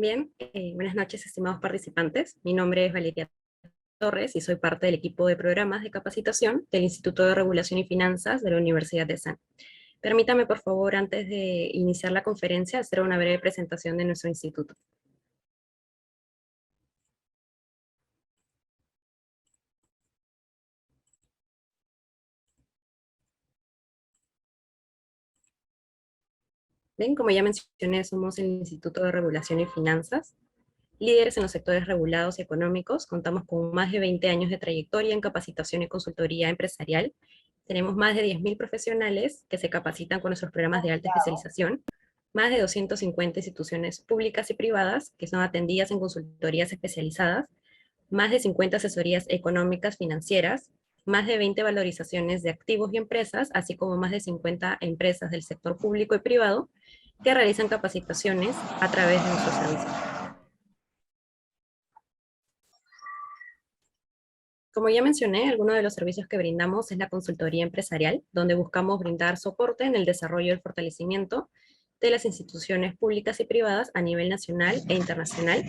Bien, buenas noches, estimados participantes. Mi nombre es Valeria Torres y soy parte del equipo de programas de capacitación del Instituto de Regulación y Finanzas de la Universidad de San. Permítame, por favor, antes de iniciar la conferencia, hacer una breve presentación de nuestro instituto. Bien, como ya mencioné, somos el Instituto de Regulación y Finanzas, líderes en los sectores regulados y económicos. Contamos con más de 20 años de trayectoria en capacitación y consultoría empresarial. Tenemos más de 10.000 profesionales que se capacitan con nuestros programas de alta especialización, más de 250 instituciones públicas y privadas que son atendidas en consultorías especializadas, más de 50 asesorías económicas financieras, más de 20 valorizaciones de activos y empresas, así como más de 50 empresas del sector público y privado que realizan capacitaciones a través de nuestros servicios. Como ya mencioné, alguno de los servicios que brindamos es la consultoría empresarial, donde buscamos brindar soporte en el desarrollo y el fortalecimiento de las instituciones públicas y privadas a nivel nacional e internacional,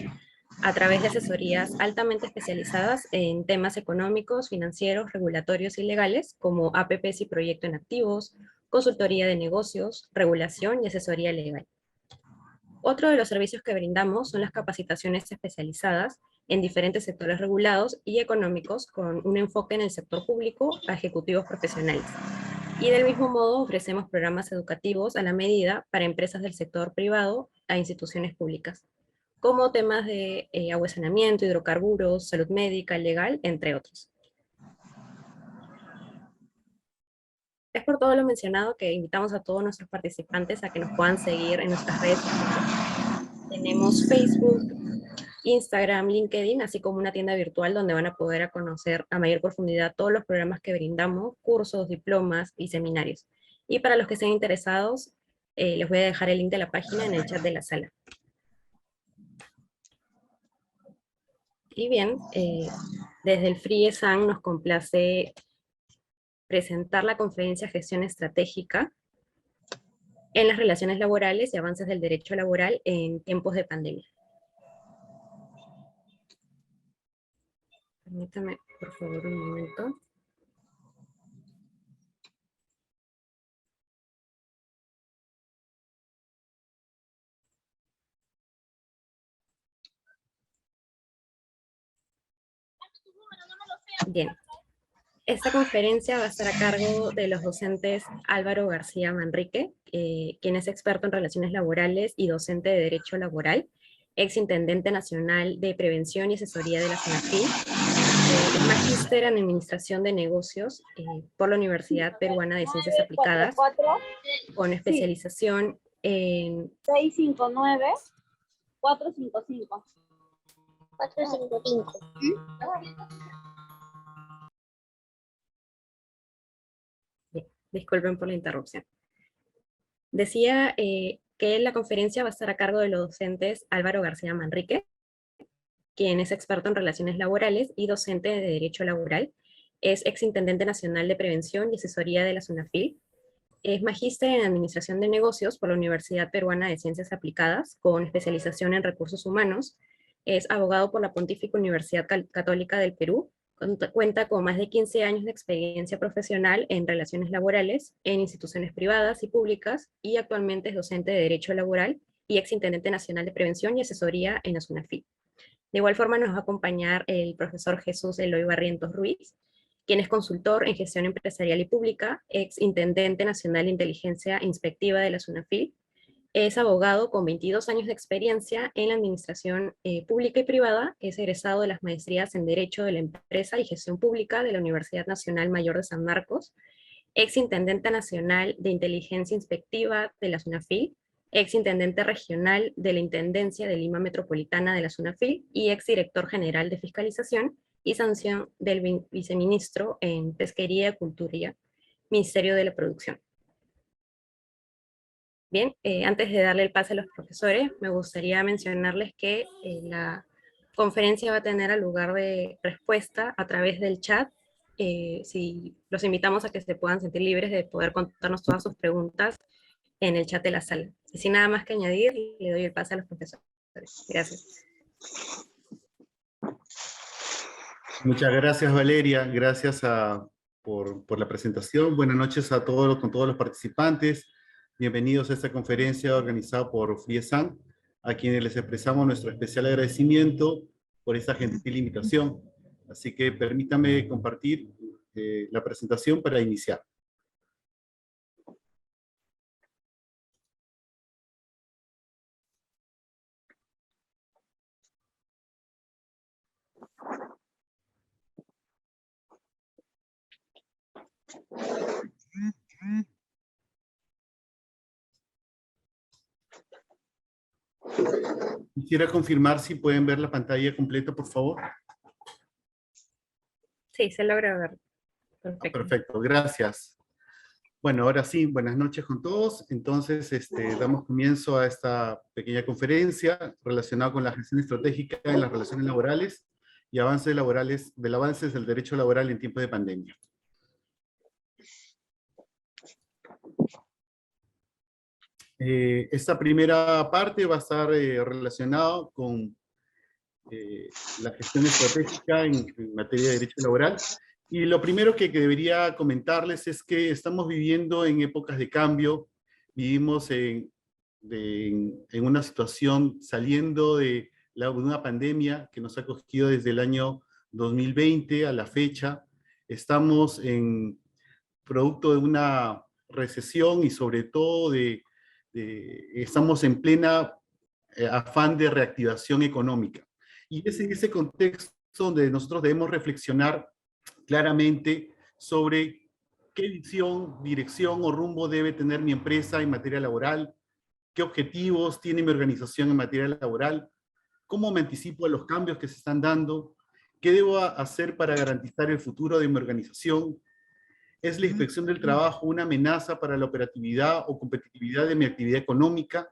a través de asesorías altamente especializadas en temas económicos, financieros, regulatorios y legales, como APPs y proyecto en activos, consultoría de negocios, regulación y asesoría legal. Otro de los servicios que brindamos son las capacitaciones especializadas en diferentes sectores regulados y económicos con un enfoque en el sector público a ejecutivos profesionales. Y del mismo modo ofrecemos programas educativos a la medida para empresas del sector privado a instituciones públicas, como temas de agua y saneamiento, hidrocarburos, salud médica, legal, entre otros. Es por todo lo mencionado que invitamos a todos nuestros participantes a que nos puedan seguir en nuestras redes sociales. Tenemos Facebook, Instagram, LinkedIn, así como una tienda virtual donde van a poder conocer a mayor profundidad todos los programas que brindamos, cursos, diplomas y seminarios. Y para los que estén interesados, les voy a dejar el link de la página en el chat de la sala. Y bien, desde el FRIESAN nos complace presentar la conferencia Gestión Estratégica en las relaciones laborales y avances del derecho laboral en tiempos de pandemia. Permítame, por favor, un momento. Bien. Esta conferencia va a estar a cargo de los docentes Álvaro García Manrique, quien es experto en relaciones laborales y docente de Derecho Laboral, ex intendente nacional de Prevención y Asesoría de la SUNAFIL, es magíster en Administración de Negocios por la Universidad Peruana de Ciencias Aplicadas, con especialización en... 659 455. 455. Disculpen por la interrupción. Decía que la conferencia va a estar a cargo de los docentes Álvaro García Manrique, quien es experto en relaciones laborales y docente de Derecho Laboral. Es exintendente nacional de Prevención y Asesoría de la SUNAFIL. Es magíster en Administración de Negocios por la Universidad Peruana de Ciencias Aplicadas, con especialización en Recursos Humanos. Es abogado por la Pontífica Universidad Católica del Perú. Cuenta con más de 15 años de experiencia profesional en relaciones laborales en instituciones privadas y públicas, y actualmente es docente de Derecho Laboral y exintendente nacional de Prevención y Asesoría en la SUNAFIL. De igual forma nos va a acompañar el profesor Jesús Eloy Barrientos Ruiz, quien es consultor en gestión empresarial y pública, ex intendente nacional de inteligencia inspectiva de la SUNAFIL. Es abogado con 22 años de experiencia en la administración pública y privada. Es egresado de las maestrías en Derecho de la Empresa y Gestión Pública de la Universidad Nacional Mayor de San Marcos. Ex intendente nacional de inteligencia inspectiva de la SUNAFIL, ex intendente regional de la Intendencia de Lima Metropolitana de la SUNAFIL y ex director general de fiscalización y sanción del viceministro en Pesquería y Cultura, Ministerio de la Producción. Bien, antes de darle el pase a los profesores, me gustaría mencionarles que la conferencia va a tener lugar de respuesta a través del chat. Si los invitamos a que se puedan sentir libres de poder contarnos todas sus preguntas en el chat de la sala. Y sin nada más que añadir, le doy el pase a los profesores. Gracias. Muchas gracias, Valeria. Gracias por la presentación. Buenas noches a todos los participantes. Bienvenidos a esta conferencia organizada por FRIESAN, a quienes les expresamos nuestro especial agradecimiento por esta gentil invitación. Así que permítame compartir la presentación para iniciar. Quisiera confirmar si pueden ver la pantalla completa, por favor. Sí, se logra ver. Perfecto. Perfecto, gracias. Bueno, ahora sí, buenas noches con todos. Entonces, damos comienzo a esta pequeña conferencia relacionada con la gestión estratégica en las relaciones laborales y avances del derecho laboral en tiempos de pandemia. Esta primera parte va a estar relacionada con la gestión estratégica en materia de derecho laboral. Y lo primero que debería comentarles es que estamos viviendo en épocas de cambio, vivimos en una situación saliendo de una pandemia que nos ha cogido desde el año 2020 a la fecha. Estamos producto de una recesión y sobre todo estamos en plena afán de reactivación económica. Y es en ese contexto donde nosotros debemos reflexionar claramente sobre qué visión, dirección o rumbo debe tener mi empresa en materia laboral, qué objetivos tiene mi organización en materia laboral, cómo me anticipo a los cambios que se están dando, qué debo hacer para garantizar el futuro de mi organización. ¿Es la inspección del trabajo una amenaza para la operatividad o competitividad de mi actividad económica?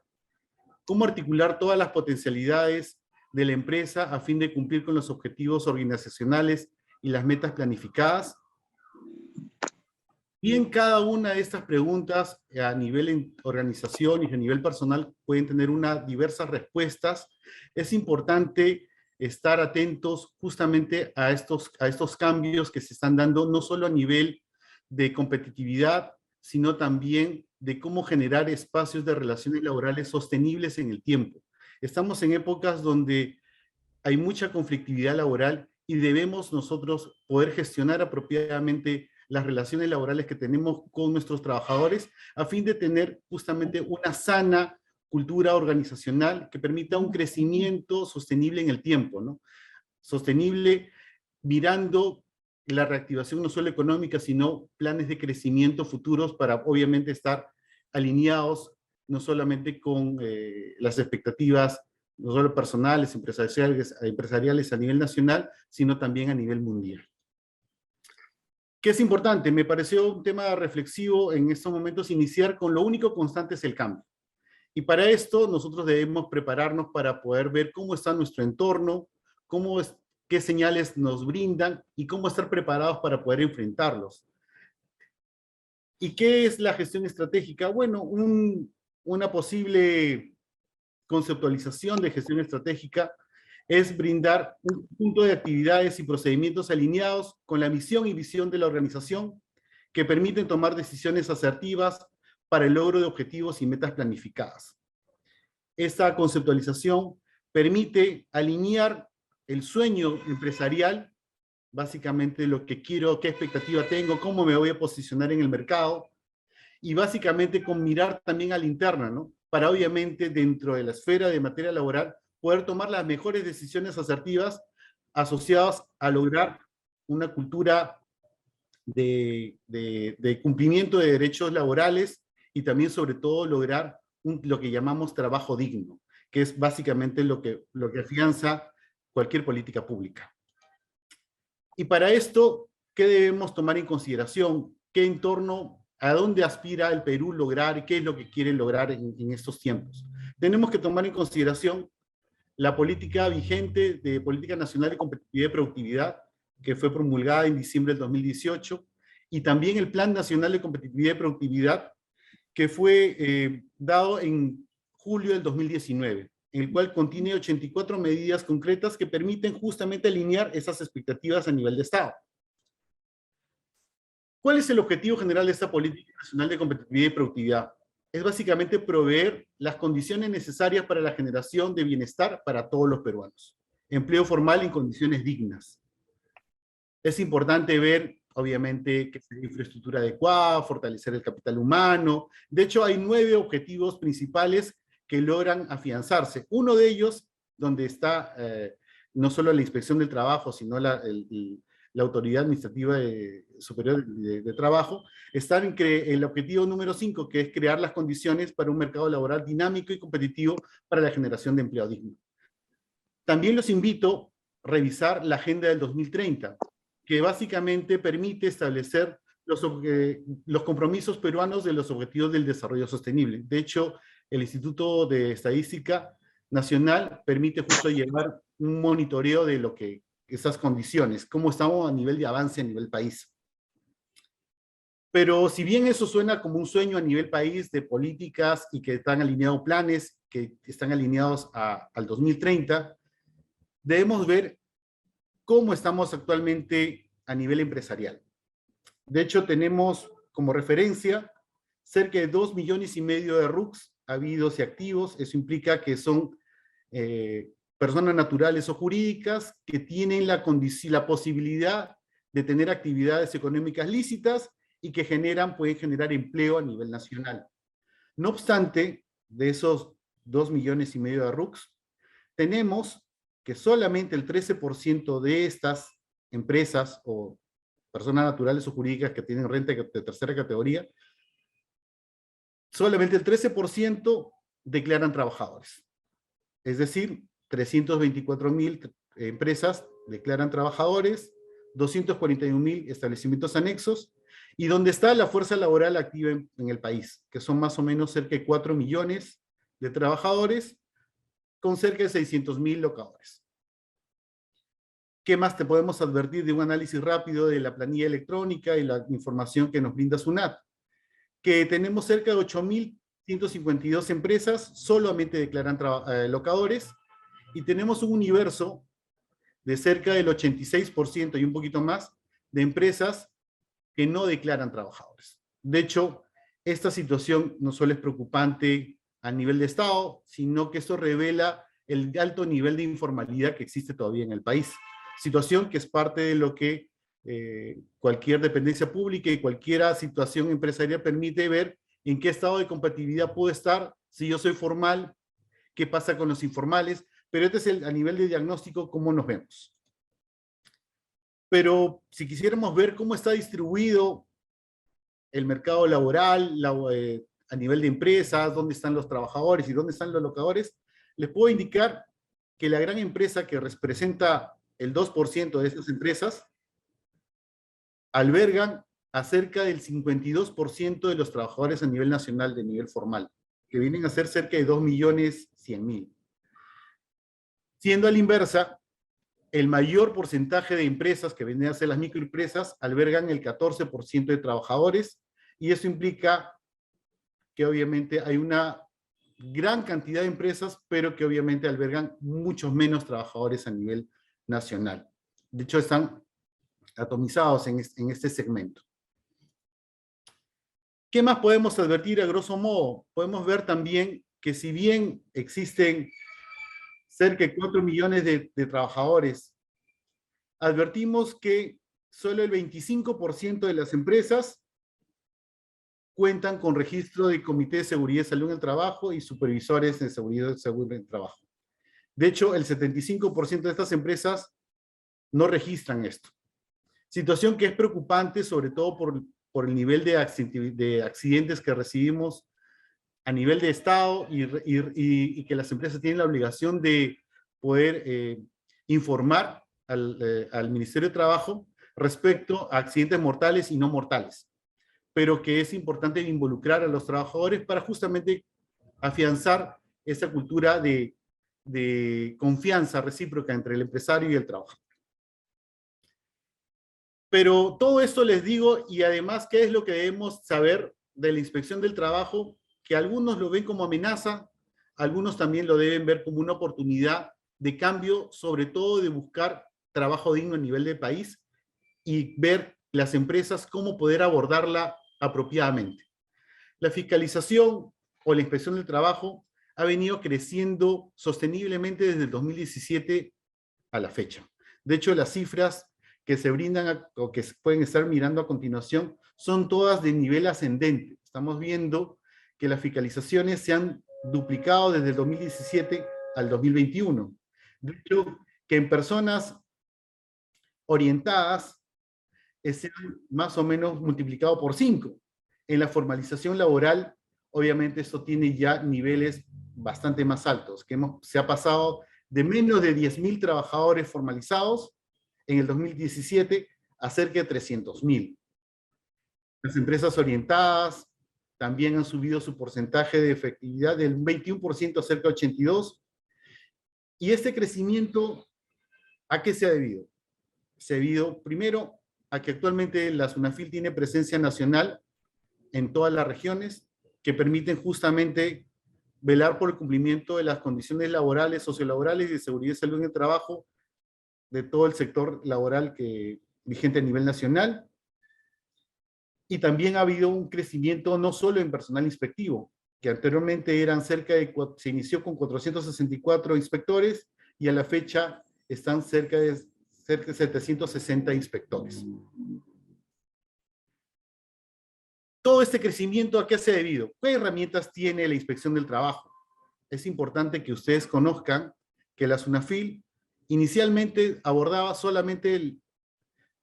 ¿Cómo articular todas las potencialidades de la empresa a fin de cumplir con los objetivos organizacionales y las metas planificadas? Bien, cada una de estas preguntas a nivel organización y a nivel personal pueden tener diversas respuestas. Es importante estar atentos justamente a estos cambios que se están dando, no solo a nivel de competitividad, sino también de cómo generar espacios de relaciones laborales sostenibles en el tiempo. Estamos en épocas donde hay mucha conflictividad laboral y debemos nosotros poder gestionar apropiadamente las relaciones laborales que tenemos con nuestros trabajadores a fin de tener justamente una sana cultura organizacional que permita un crecimiento sostenible en el tiempo, ¿no? Sostenible mirando la reactivación no solo económica, sino planes de crecimiento futuros para obviamente estar alineados no solamente con las expectativas no solo personales, empresariales a nivel nacional, sino también a nivel mundial. ¿Qué es importante? Me pareció un tema reflexivo en estos momentos iniciar con lo único constante es el cambio. Y para esto nosotros debemos prepararnos para poder ver cómo está nuestro entorno, qué señales nos brindan y cómo estar preparados para poder enfrentarlos. ¿Y qué es la gestión estratégica? Bueno, una posible conceptualización de gestión estratégica es brindar un conjunto de actividades y procedimientos alineados con la misión y visión de la organización que permiten tomar decisiones asertivas para el logro de objetivos y metas planificadas. Esta conceptualización permite alinear el sueño empresarial, básicamente lo que quiero, qué expectativa tengo, cómo me voy a posicionar en el mercado, y básicamente con mirar también a la interna, ¿no? Para obviamente dentro de la esfera de materia laboral poder tomar las mejores decisiones asertivas asociadas a lograr una cultura de cumplimiento de derechos laborales y también sobre todo lograr lo que llamamos trabajo digno, que es básicamente lo que afianza cualquier política pública. Y para esto, ¿qué debemos tomar en consideración? ¿Qué entorno, a dónde aspira el Perú lograr y qué es lo que quiere lograr en estos tiempos? Tenemos que tomar en consideración la política vigente de Política Nacional de Competitividad y Productividad, que fue promulgada en diciembre del 2018, y también el Plan Nacional de Competitividad y Productividad, que fue dado en julio del 2019. en el cual contiene 84 medidas concretas que permiten justamente alinear esas expectativas a nivel de Estado. ¿Cuál es el objetivo general de esta política nacional de competitividad y productividad? Es básicamente proveer las condiciones necesarias para la generación de bienestar para todos los peruanos. Empleo formal en condiciones dignas. Es importante ver, obviamente, que sea infraestructura adecuada, fortalecer el capital humano. De hecho, hay 9 objetivos principales que logran afianzarse. Uno de ellos, donde está no solo la inspección del trabajo, sino la Autoridad Administrativa Superior de Trabajo, está en el objetivo número 5, que es crear las condiciones para un mercado laboral dinámico y competitivo para la generación de empleo digno. También los invito a revisar la Agenda del 2030, que básicamente permite establecer los compromisos peruanos de los objetivos del desarrollo sostenible. De hecho, el Instituto de Estadística Nacional permite justo llevar un monitoreo de lo que esas condiciones, cómo estamos a nivel de avance a nivel país. Pero si bien eso suena como un sueño a nivel país de políticas y que están alineados planes, que están alineados al 2030, debemos ver cómo estamos actualmente a nivel empresarial. De hecho, tenemos como referencia cerca de 2,5 millones de RUCs habidos y activos. Eso implica que son personas naturales o jurídicas que tienen la posibilidad de tener actividades económicas lícitas y que pueden generar empleo a nivel nacional. No obstante, de esos 2,5 millones de RUCs, tenemos que solamente el 13% de estas empresas o personas naturales o jurídicas que tienen renta de tercera categoría, solamente el 13% declaran trabajadores. Es decir, 324,000 empresas declaran trabajadores, 241,000 establecimientos anexos, y donde está la fuerza laboral activa en el país, que son más o menos cerca de 4 millones de trabajadores, con cerca de 600,000 locadores. ¿Qué más te podemos advertir de un análisis rápido de la planilla electrónica y la información que nos brinda SUNAT? Que tenemos cerca de 8,152 empresas, solamente declaran locadores, y tenemos un universo de cerca del 86% y un poquito más de empresas que no declaran trabajadores. De hecho, esta situación no solo es preocupante a nivel de Estado, sino que esto revela el alto nivel de informalidad que existe todavía en el país. Situación que es parte de lo que cualquier dependencia pública y cualquier situación empresarial permite ver en qué estado de competitividad puedo estar, si yo soy formal, qué pasa con los informales, pero este es a nivel de diagnóstico cómo nos vemos. Pero si quisiéramos ver cómo está distribuido el mercado laboral a nivel de empresas, dónde están los trabajadores y dónde están los locadores, les puedo indicar que la gran empresa que representa el 2% de esas empresas albergan a cerca del 52% de los trabajadores a nivel nacional de nivel formal, que vienen a ser cerca de 2,100,000. Siendo a la inversa, el mayor porcentaje de empresas que vienen a ser las microempresas albergan el 14% de trabajadores, y eso implica que obviamente hay una gran cantidad de empresas, pero que obviamente albergan muchos menos trabajadores a nivel nacional. De hecho, están atomizados en este segmento. ¿Qué más podemos advertir a grosso modo? Podemos ver también que si bien existen cerca de 4 millones de trabajadores, advertimos que solo el 25% de las empresas cuentan con registro de Comité de Seguridad y Salud en el Trabajo y supervisores de seguridad y salud en el trabajo. De hecho, el 75% de estas empresas no registran esto. Situación que es preocupante, sobre todo por el nivel de accidentes que recibimos a nivel de Estado y que las empresas tienen la obligación de poder informar al Ministerio de Trabajo respecto a accidentes mortales y no mortales, pero que es importante involucrar a los trabajadores para justamente afianzar esa cultura de confianza recíproca entre el empresario y el trabajador. Pero todo esto les digo, y además, ¿qué es lo que debemos saber de la inspección del trabajo? Que algunos lo ven como amenaza, algunos también lo deben ver como una oportunidad de cambio, sobre todo de buscar trabajo digno a nivel de país y ver las empresas cómo poder abordarla apropiadamente. La fiscalización o la inspección del trabajo ha venido creciendo sosteniblemente desde el 2017 a la fecha. De hecho, las cifras que se brindan o que se pueden estar mirando a continuación son todas de nivel ascendente. Estamos viendo que las fiscalizaciones se han duplicado desde el 2017 al 2021. De hecho, que en personas orientadas se han más o menos multiplicado por 5. En la formalización laboral, obviamente esto tiene ya niveles bastante más altos, que se ha pasado de menos de 10.000 trabajadores formalizados en el 2017 a cerca de 300.000. Las empresas orientadas también han subido su porcentaje de efectividad del 21% a cerca de 82%. Y este crecimiento, ¿a qué se ha debido? Se ha debido, primero, a que actualmente la SUNAFIL tiene presencia nacional en todas las regiones que permiten justamente velar por el cumplimiento de las condiciones laborales, sociolaborales y de seguridad y salud en el trabajo de todo el sector laboral vigente a nivel nacional. Y también ha habido un crecimiento no solo en personal inspectivo, que anteriormente eran se inició con 464 inspectores y a la fecha están cerca de 760 inspectores. Todo este crecimiento, ¿a qué se ha debido? ¿Qué herramientas tiene la inspección del trabajo? Es importante que ustedes conozcan que la SUNAFIL inicialmente abordaba solamente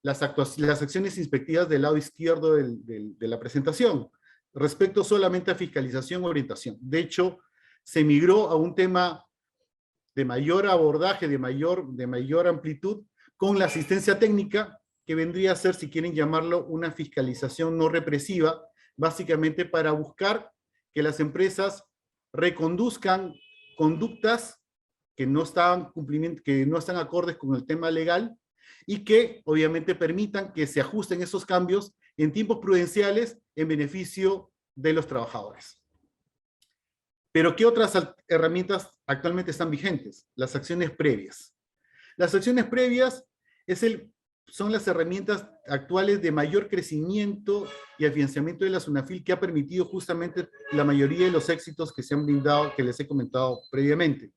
las acciones inspectivas del lado izquierdo de la presentación, respecto solamente a fiscalización o orientación. De hecho, se migró a un tema de mayor abordaje, de mayor amplitud, con la asistencia técnica, que vendría a ser, si quieren llamarlo, una fiscalización no represiva, básicamente para buscar que las empresas reconduzcan conductas que no están acordes con el tema legal y que obviamente permitan que se ajusten esos cambios en tiempos prudenciales en beneficio de los trabajadores. Pero ¿qué otras herramientas actualmente están vigentes? Las acciones previas. Las acciones previas son las herramientas actuales de mayor crecimiento y afianzamiento de la SUNAFIL que ha permitido justamente la mayoría de los éxitos que se han brindado, que les he comentado previamente.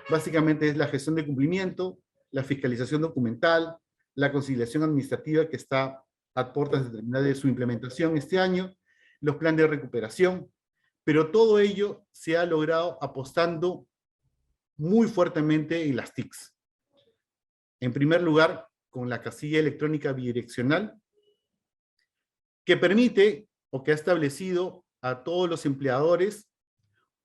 Básicamente es la gestión de cumplimiento, la fiscalización documental, la conciliación administrativa que está a puertas de terminar de su implementación este año, los planes de recuperación, pero todo ello se ha logrado apostando muy fuertemente en las TICs. En primer lugar, con la casilla electrónica bidireccional, que permite o que ha establecido a todos los empleadores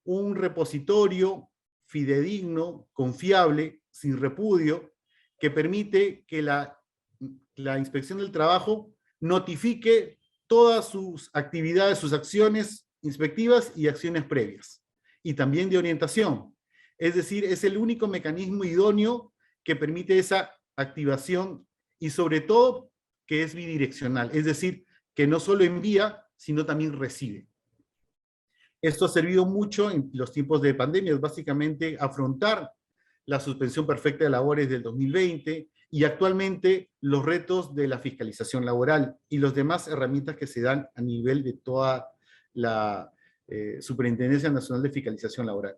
un repositorio fidedigno, confiable, sin repudio, que permite que la inspección del trabajo notifique todas sus actividades, sus acciones inspectivas y acciones previas, y también de orientación. Es decir, es el único mecanismo idóneo que permite esa activación y sobre todo que es bidireccional, es decir, que no solo envía, sino también recibe. Esto ha servido mucho en los tiempos de pandemia, básicamente afrontar la suspensión perfecta de labores del 2020 y actualmente los retos de la fiscalización laboral y las demás herramientas que se dan a nivel de toda la Superintendencia Nacional de Fiscalización Laboral.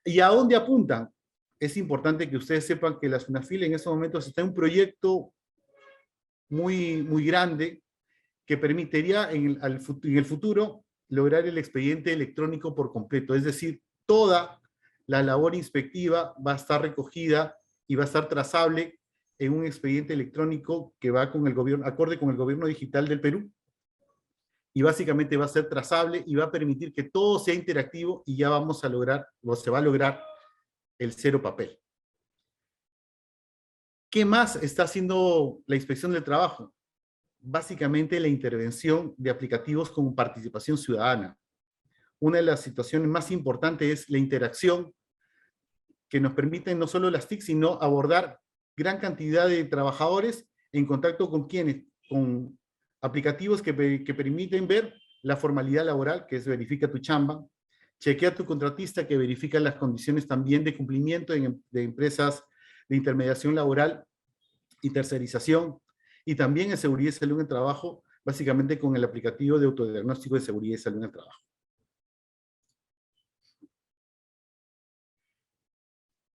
¿Y a dónde apuntan? Es importante que ustedes sepan que la SUNAFIL en estos momentos está en un proyecto muy, muy grande que permitiría en el futuro lograr el expediente electrónico por completo, es decir, toda la labor inspectiva va a estar recogida y va a estar trazable en un expediente electrónico que va con el gobierno, acorde con el gobierno digital del Perú, y básicamente va a ser trazable y va a permitir que todo sea interactivo y ya vamos a lograr, o se va a lograr, el cero papel. ¿Qué más está haciendo la inspección del trabajo? Básicamente la intervención de aplicativos con participación ciudadana. Una de las situaciones más importantes es la interacción que nos permiten no solo las TIC, sino abordar gran cantidad de trabajadores en contacto con quienes, con aplicativos que permiten ver la formalidad laboral, que es Verifica tu Chamba, Chequea a tu contratista que verifica las condiciones también de cumplimiento de empresas de intermediación laboral y tercerización, y también en seguridad y salud en el trabajo, básicamente con el aplicativo de autodiagnóstico de seguridad y salud en el trabajo.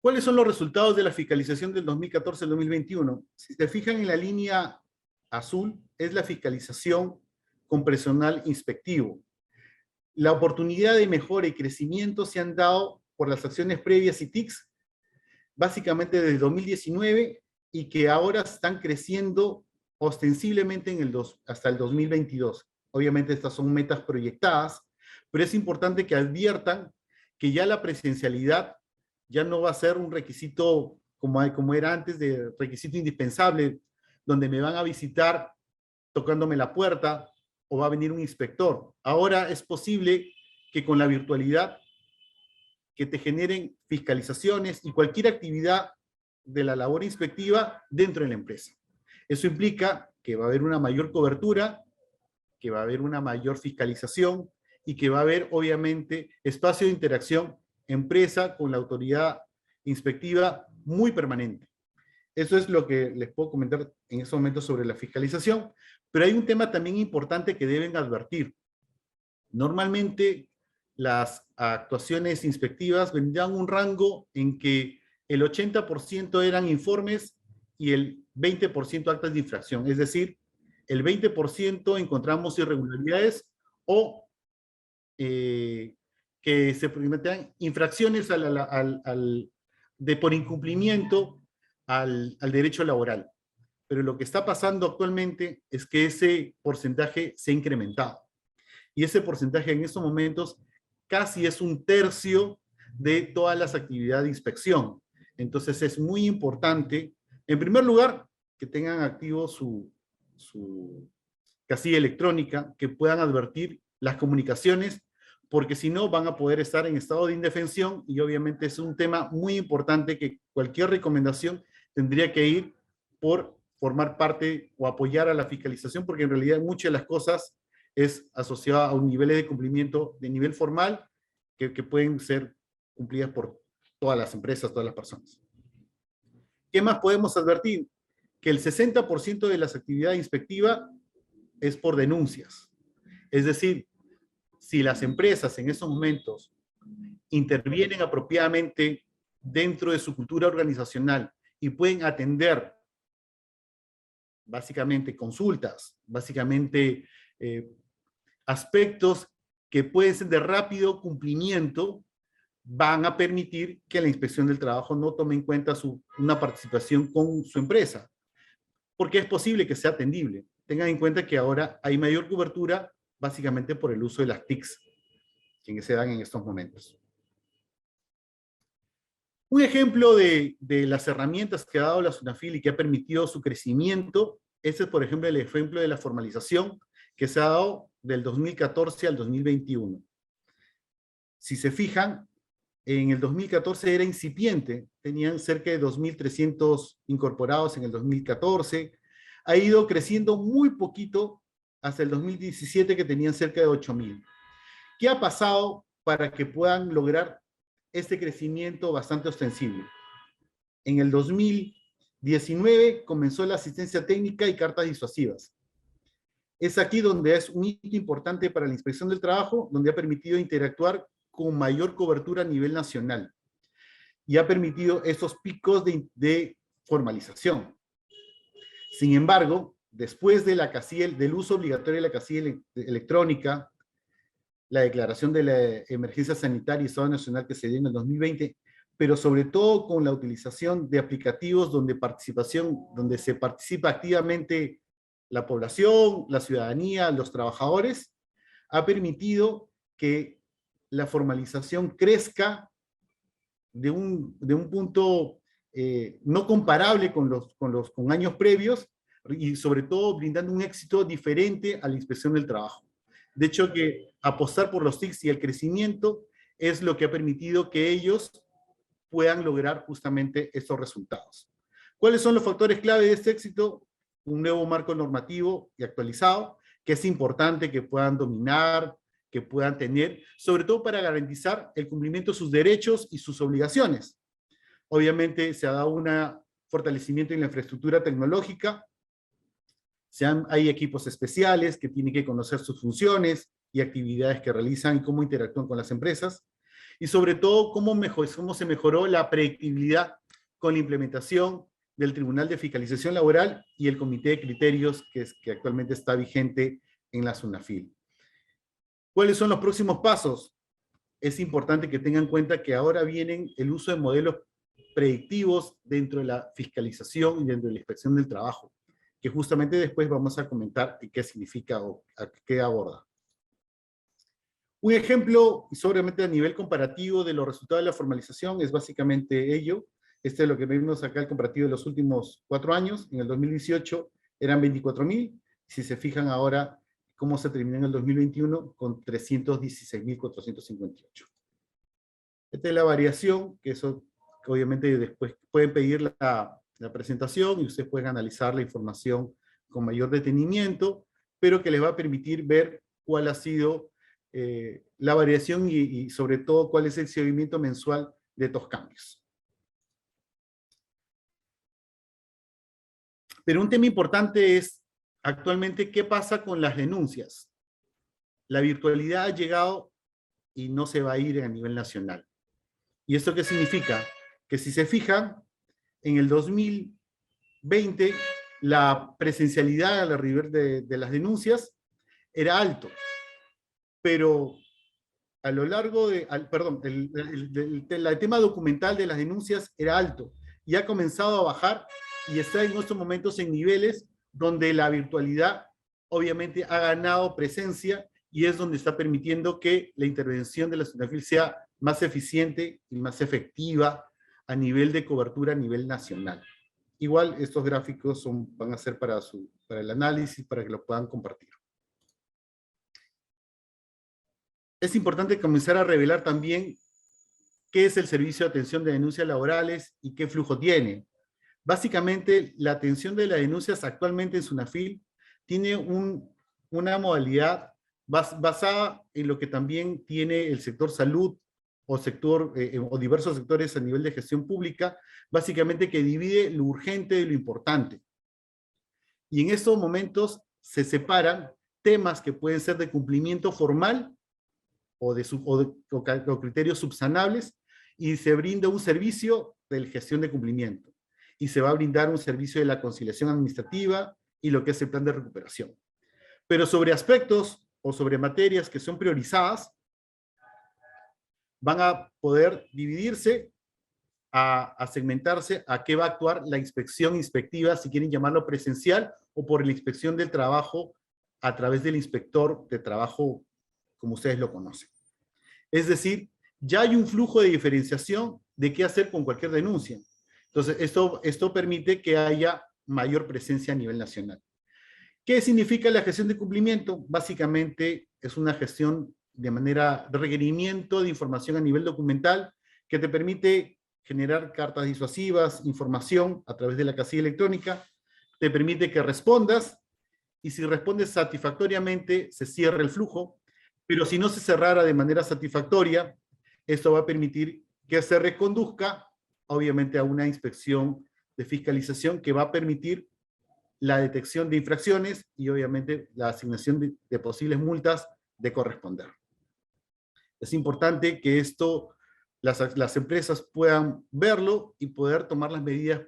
¿Cuáles son los resultados de la fiscalización del 2014 al 2021? Si se fijan en la línea azul, es la fiscalización con personal inspectivo. La oportunidad de mejora y crecimiento se han dado por las acciones previas y TICs, básicamente desde 2019, y que ahora están creciendo ostensiblemente hasta el 2022. Obviamente estas son metas proyectadas, pero es importante que adviertan que ya la presencialidad ya no va a ser un requisito como era antes, de requisito indispensable, donde me van a visitar tocándome la puerta o va a venir un inspector. Ahora es posible que con la virtualidad que te generen fiscalizaciones y cualquier actividad de la labor inspectiva dentro de la empresa. Eso implica que va a haber una mayor cobertura, que va a haber una mayor fiscalización y que va a haber, obviamente, espacio de interacción empresa con la autoridad inspectiva muy permanente. Eso es lo que les puedo comentar en este momento sobre la fiscalización, pero hay un tema también importante que deben advertir. Normalmente las actuaciones inspectivas vendrían un rango en que el 80% eran informes y el 20% actas de infracción. Es decir, el 20% encontramos irregularidades o que se permitan infracciones por incumplimiento al derecho laboral. Pero lo que está pasando actualmente es que ese porcentaje se ha incrementado. Y ese porcentaje en estos momentos casi es un tercio de todas las actividades de inspección. Entonces es muy importante, en primer lugar, que tengan activo su casilla electrónica, que puedan advertir las comunicaciones, porque si no van a poder estar en estado de indefensión y obviamente es un tema muy importante que cualquier recomendación tendría que ir por formar parte o apoyar a la fiscalización, porque en realidad muchas de las cosas es asociada a un nivel de cumplimiento de nivel formal que pueden ser cumplidas por todas las empresas, todas las personas. ¿Qué más podemos advertir? Que el 60% de las actividades inspectivas es por denuncias. Es decir, si las empresas en esos momentos intervienen apropiadamente dentro de su cultura organizacional y pueden atender básicamente consultas, básicamente aspectos que pueden ser de rápido cumplimiento, van a permitir que la inspección del trabajo no tome en cuenta una participación con su empresa, porque es posible que sea atendible. Tengan en cuenta que ahora hay mayor cobertura básicamente por el uso de las TICs que se dan en estos momentos. Un ejemplo de las herramientas que ha dado la SUNAFIL y que ha permitido su crecimiento, ese es, por ejemplo, el ejemplo de la formalización que se ha dado del 2014 al 2021. Si se fijan, en el 2014 era incipiente, tenían cerca de 2.300 incorporados en el 2014, ha ido creciendo muy poquito hasta el 2017 que tenían cerca de 8.000. ¿Qué ha pasado para que puedan lograr este crecimiento bastante ostensible? En el 2019 comenzó la asistencia técnica y cartas disuasivas. Es aquí donde es un hito importante para la inspección del trabajo, donde ha permitido interactuar con mayor cobertura a nivel nacional y ha permitido esos picos de formalización. Sin embargo, después de del uso obligatorio de la casilla electrónica, la declaración de la emergencia sanitaria y estado nacional que se dio en el 2020, pero sobre todo con la utilización de aplicativos donde se participa activamente la población, la ciudadanía, los trabajadores, ha permitido que la formalización crezca de un punto no comparable con años previos y sobre todo brindando un éxito diferente a la inspección del trabajo. De hecho, que apostar por los TICs y el crecimiento es lo que ha permitido que ellos puedan lograr justamente estos resultados. ¿Cuáles son los factores clave de este éxito? Un nuevo marco normativo y actualizado, que es importante que puedan dominar, que puedan tener, sobre todo para garantizar el cumplimiento de sus derechos y sus obligaciones. Obviamente se ha dado un fortalecimiento en la infraestructura tecnológica, hay equipos especiales que tienen que conocer sus funciones y actividades que realizan y cómo interactúan con las empresas, y sobre todo cómo se mejoró la predictibilidad con la implementación del Tribunal de Fiscalización Laboral y el Comité de Criterios que actualmente está vigente en la SUNAFIL. ¿Cuáles son los próximos pasos? Es importante que tengan en cuenta que ahora vienen el uso de modelos predictivos dentro de la fiscalización y dentro de la inspección del trabajo, que justamente después vamos a comentar qué significa o qué aborda. Un ejemplo, seguramente a nivel comparativo de los resultados de la formalización, es básicamente ello. Este es lo que vimos acá, el comparativo de los últimos 4 años. En el 2018 eran 24.000. Si se fijan ahora cómo se terminó en el 2021, con 316.458. Esta es la variación, que eso obviamente después pueden pedir la presentación y ustedes pueden analizar la información con mayor detenimiento, pero que les va a permitir ver cuál ha sido la variación y sobre todo cuál es el seguimiento mensual de estos cambios. Pero un tema importante es actualmente qué pasa con las denuncias. La virtualidad ha llegado y no se va a ir a nivel nacional. ¿Y esto qué significa? Que si se fijan, en el 2020 la presencialidad a la de las denuncias era alto, pero a lo largo de, el tema documental de las denuncias era alto y ha comenzado a bajar y está en estos momentos en niveles donde la virtualidad obviamente ha ganado presencia y es donde está permitiendo que la intervención de la SUNAFIL sea más eficiente y más efectiva a nivel de cobertura a nivel nacional. Igual estos gráficos van a ser para el análisis, para que lo puedan compartir. Es importante comenzar a revelar también qué es el servicio de atención de denuncias laborales y qué flujo tiene. Básicamente, la atención de las denuncias actualmente en SUNAFIL tiene una modalidad basada en lo que también tiene el sector salud o diversos sectores a nivel de gestión pública, básicamente que divide lo urgente de lo importante. Y en estos momentos se separan temas que pueden ser de cumplimiento formal o criterios subsanables, y se brinda un servicio de gestión de cumplimiento. Y se va a brindar un servicio de la conciliación administrativa y lo que es el plan de recuperación. Pero sobre aspectos o sobre materias que son priorizadas, van a poder dividirse, a segmentarse a qué va a actuar la inspección inspectiva, si quieren llamarlo presencial, o por la inspección del trabajo a través del inspector de trabajo, como ustedes lo conocen. Es decir, ya hay un flujo de diferenciación de qué hacer con cualquier denuncia. Entonces, esto permite que haya mayor presencia a nivel nacional. ¿Qué significa la gestión de cumplimiento? Básicamente es una gestión de requerimiento de información a nivel documental que te permite generar cartas disuasivas, información a través de la casilla electrónica, te permite que respondas, y si respondes satisfactoriamente se cierra el flujo, pero si no se cerrara de manera satisfactoria, esto va a permitir que se reconduzca obviamente a una inspección de fiscalización que va a permitir la detección de infracciones y obviamente la asignación de posibles multas de corresponder. Es importante que las empresas puedan verlo y poder tomar las medidas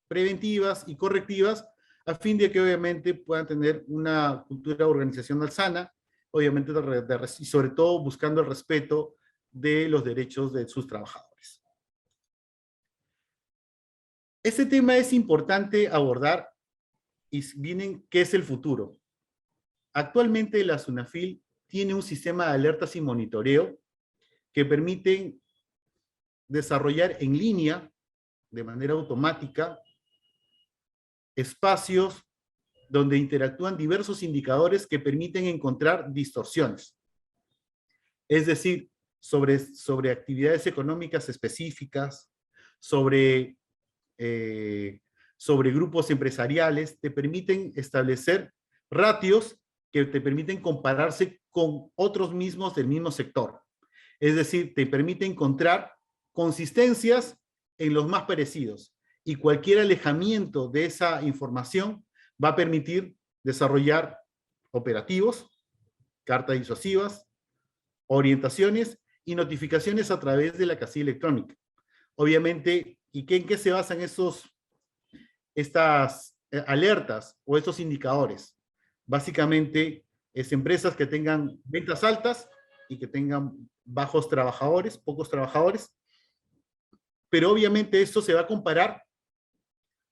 preventivas y correctivas a fin de que obviamente puedan tener una cultura organizacional sana, obviamente y sobre todo buscando el respeto de los derechos de sus trabajadores. Este tema es importante abordar y vienen qué es el futuro. Actualmente la SUNAFIL tiene un sistema de alertas y monitoreo que permiten desarrollar en línea, de manera automática, espacios donde interactúan diversos indicadores que permiten encontrar distorsiones. Es decir, sobre actividades económicas específicas, sobre grupos empresariales, te permiten establecer ratios que te permiten compararse con otros mismos del mismo sector. Es decir, te permite encontrar consistencias en los más parecidos. Y cualquier alejamiento de esa información va a permitir desarrollar operativos, cartas disuasivas, orientaciones y notificaciones a través de la casilla electrónica. Obviamente, ¿y en qué se basan estas alertas o estos indicadores? Básicamente, es empresas que tengan ventas altas y que tengan bajos trabajadores, pocos trabajadores, pero obviamente esto se va a comparar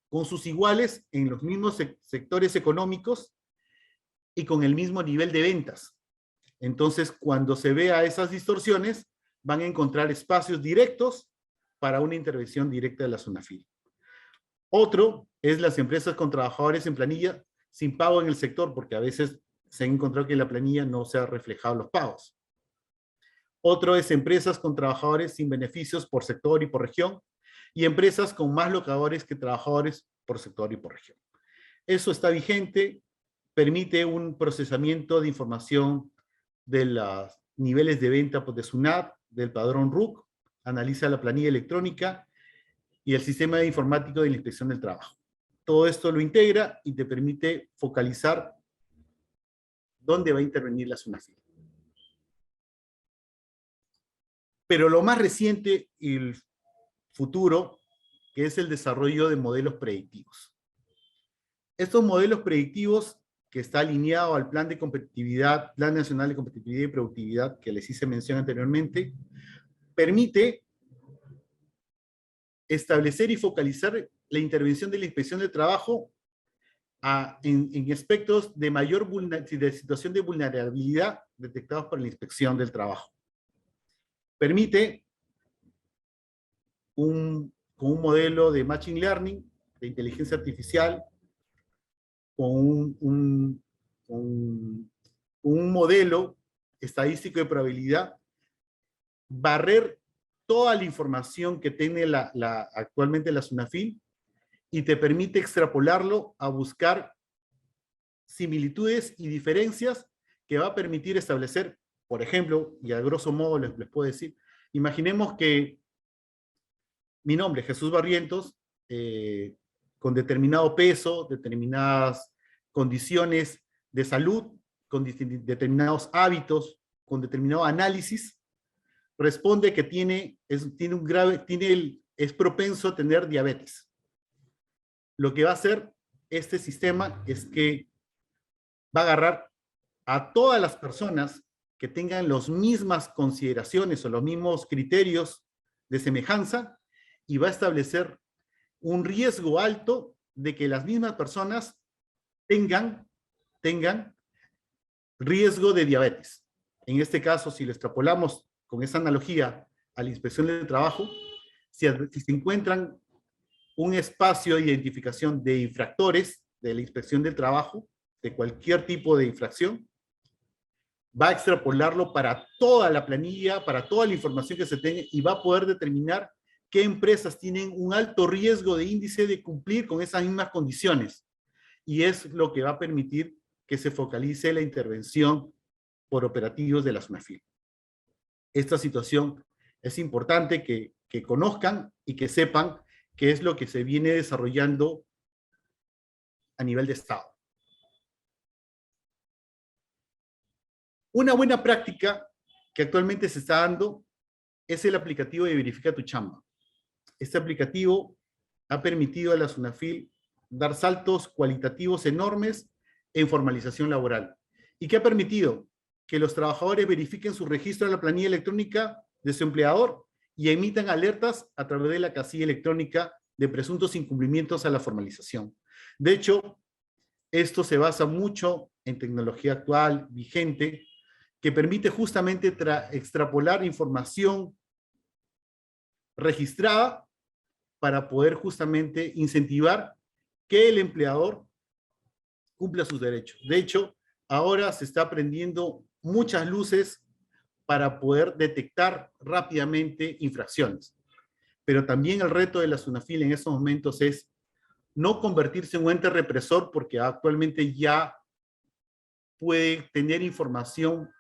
con sus iguales en los mismos sectores económicos y con el mismo nivel de ventas. Entonces, cuando se vea esas distorsiones, van a encontrar espacios directos para una intervención directa de la SUNAFIL. Otro es las empresas con trabajadores en planilla sin pago en el sector, porque a veces se ha encontrado que en la planilla no se han reflejado los pagos. Otro es empresas con trabajadores sin beneficios por sector y por región, y empresas con más locadores que trabajadores por sector y por región. Eso está vigente, permite un procesamiento de información de los niveles de venta de SUNAT, del padrón RUC, analiza la planilla electrónica y el sistema informático de la Inspección del Trabajo. Todo esto lo integra y te permite focalizar dónde va a intervenir la SUNAFIL. Pero lo más reciente y el futuro, que es el desarrollo de modelos predictivos. Estos modelos predictivos, que está alineado al Plan de Competitividad, Plan Nacional de Competitividad y Productividad, que les hice mención anteriormente, permite establecer y focalizar la intervención de la Inspección de Trabajo en aspectos de mayor de situación de vulnerabilidad detectados por la Inspección del Trabajo. Permite con un modelo de Machine Learning, de inteligencia artificial, con un modelo estadístico de probabilidad, barrer toda la información que tiene actualmente la SUNAFIL y te permite extrapolarlo a buscar similitudes y diferencias que va a permitir establecer, por ejemplo, y a grosso modo les puedo decir, imaginemos que mi nombre es Jesús Barrientos, con determinado peso, determinadas condiciones de salud, con determinados hábitos, con determinado análisis, responde que es propenso a tener diabetes. Lo que va a hacer este sistema es que va a agarrar a todas las personas que tengan las mismas consideraciones o los mismos criterios de semejanza y va a establecer un riesgo alto de que las mismas personas tengan riesgo de diabetes. En este caso, si lo extrapolamos con esa analogía a la Inspección del Trabajo, si se encuentran un espacio de identificación de infractores de la Inspección del Trabajo, de cualquier tipo de infracción, va a extrapolarlo para toda la planilla, para toda la información que se tenga y va a poder determinar qué empresas tienen un alto riesgo de índice de cumplir con esas mismas condiciones. Y es lo que va a permitir que se focalice la intervención por operativos de la SUNAFIL. Esta situación es importante que conozcan y que sepan qué es lo que se viene desarrollando a nivel de Estado. Una buena práctica que actualmente se está dando es el aplicativo de Verifica tu Chamba. Este aplicativo ha permitido a la SUNAFIL dar saltos cualitativos enormes en formalización laboral. ¿Y qué ha permitido? Que los trabajadores verifiquen su registro en la planilla electrónica de su empleador y emitan alertas a través de la casilla electrónica de presuntos incumplimientos a la formalización. De hecho, esto se basa mucho en tecnología actual, vigente, que permite justamente extrapolar información registrada para poder justamente incentivar que el empleador cumpla sus derechos. De hecho, ahora se está prendiendo muchas luces para poder detectar rápidamente infracciones. Pero también el reto de la SUNAFIL en estos momentos es no convertirse en un ente represor, porque actualmente ya puede tener información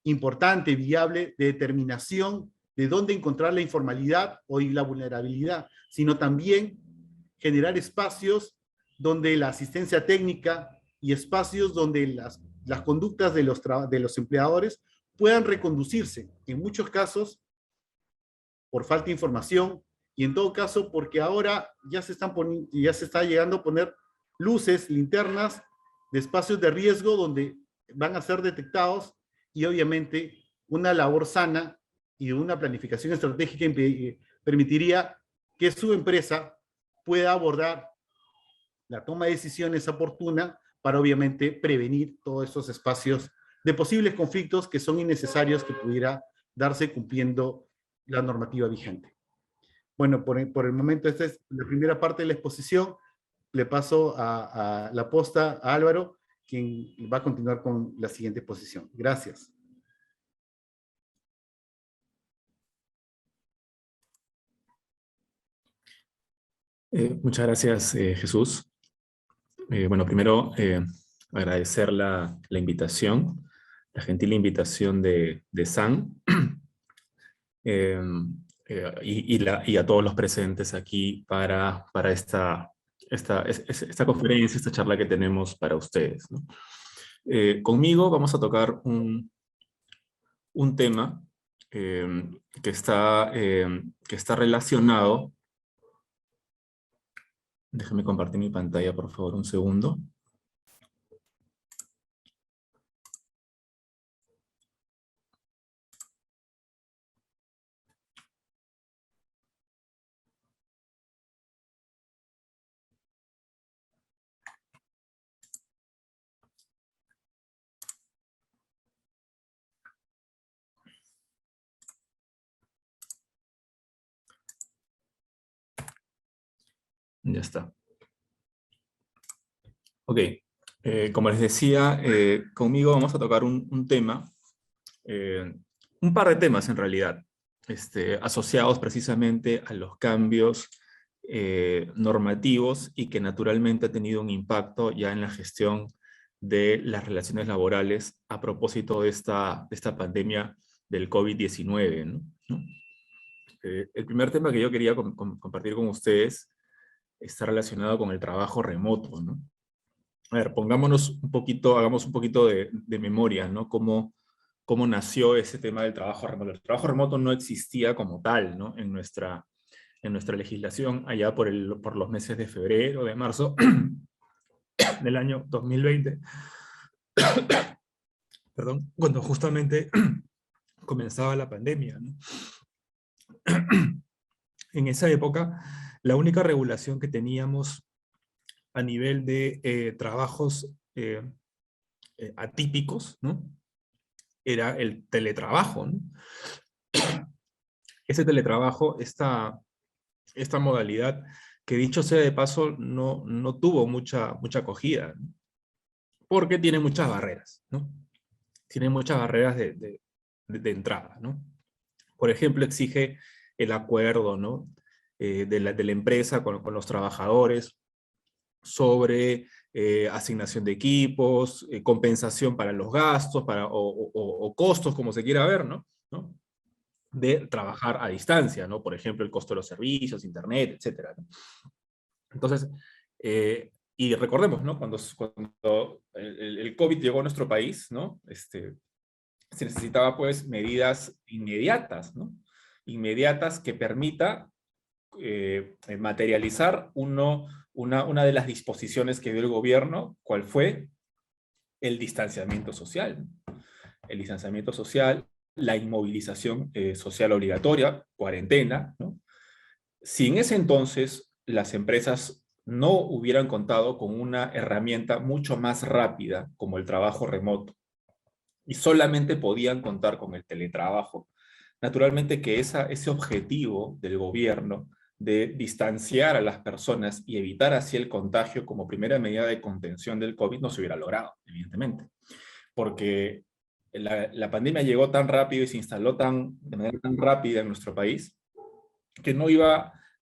importante, viable, de determinación de dónde encontrar la informalidad o la vulnerabilidad, sino también generar espacios donde la asistencia técnica y espacios donde las conductas de los empleadores puedan reconducirse, en muchos casos por falta de información, y en todo caso porque ahora ya se está llegando a poner luces, linternas de espacios de riesgo donde van a ser detectados, y obviamente una labor sana y una planificación estratégica permitiría que su empresa pueda abordar la toma de decisiones oportuna para obviamente prevenir todos estos espacios de posibles conflictos que son innecesarios que pudiera darse cumpliendo la normativa vigente. Bueno, por el momento esta es la primera parte de la exposición. Le paso a la posta a Álvaro, quien va a continuar con la siguiente exposición. Gracias. Muchas gracias, Jesús. Bueno, primero agradecer la invitación, la gentil invitación de San, y a todos los presentes aquí para esta conferencia, esta charla que tenemos para ustedes, ¿no? Conmigo vamos a tocar un tema que está relacionado. Déjame compartir mi pantalla, por favor, un segundo. Ya está. Ok, como les decía, conmigo vamos a tocar un tema, un par de temas en realidad, asociados precisamente a los cambios normativos y que naturalmente ha tenido un impacto ya en la gestión de las relaciones laborales a propósito de esta pandemia del COVID-19, ¿no? El primer tema que yo quería compartir con ustedes está relacionado con el trabajo remoto, ¿no? A ver, pongámonos un poquito, hagamos un poquito de memoria, ¿no? Cómo nació ese tema del trabajo remoto. El trabajo remoto no existía como tal, ¿no? En nuestra legislación, allá por los meses de febrero, de marzo del año 2020, perdón, cuando justamente comenzaba la pandemia, ¿no? En esa época, la única regulación que teníamos a nivel de trabajos atípicos, ¿no? Era el teletrabajo, ¿no? Ese teletrabajo, esta modalidad, que dicho sea de paso, no tuvo mucha acogida, ¿no? Porque tiene muchas barreras, ¿no? Tiene muchas barreras de entrada, ¿no? Por ejemplo, exige el acuerdo, ¿no? de la empresa con los trabajadores sobre asignación de equipos, compensación para los gastos, o costos, como se quiera ver, ¿no? De trabajar a distancia, ¿no? Por ejemplo, el costo de los servicios, internet, etcétera, ¿no? Entonces, y recordemos, ¿no? Cuando el COVID llegó a nuestro país, ¿no? Se necesitaba, pues, medidas inmediatas, ¿no? Inmediatas que permita materializar una de las disposiciones que dio el gobierno, ¿cuál fue? El distanciamiento social. El distanciamiento social, la inmovilización social obligatoria, cuarentena, ¿no? Si en ese entonces las empresas no hubieran contado con una herramienta mucho más rápida como el trabajo remoto y solamente podían contar con el teletrabajo, naturalmente que ese objetivo del gobierno de distanciar a las personas y evitar así el contagio como primera medida de contención del COVID no se hubiera logrado, evidentemente. Porque la pandemia llegó tan rápido y se instaló de manera tan rápida en nuestro país que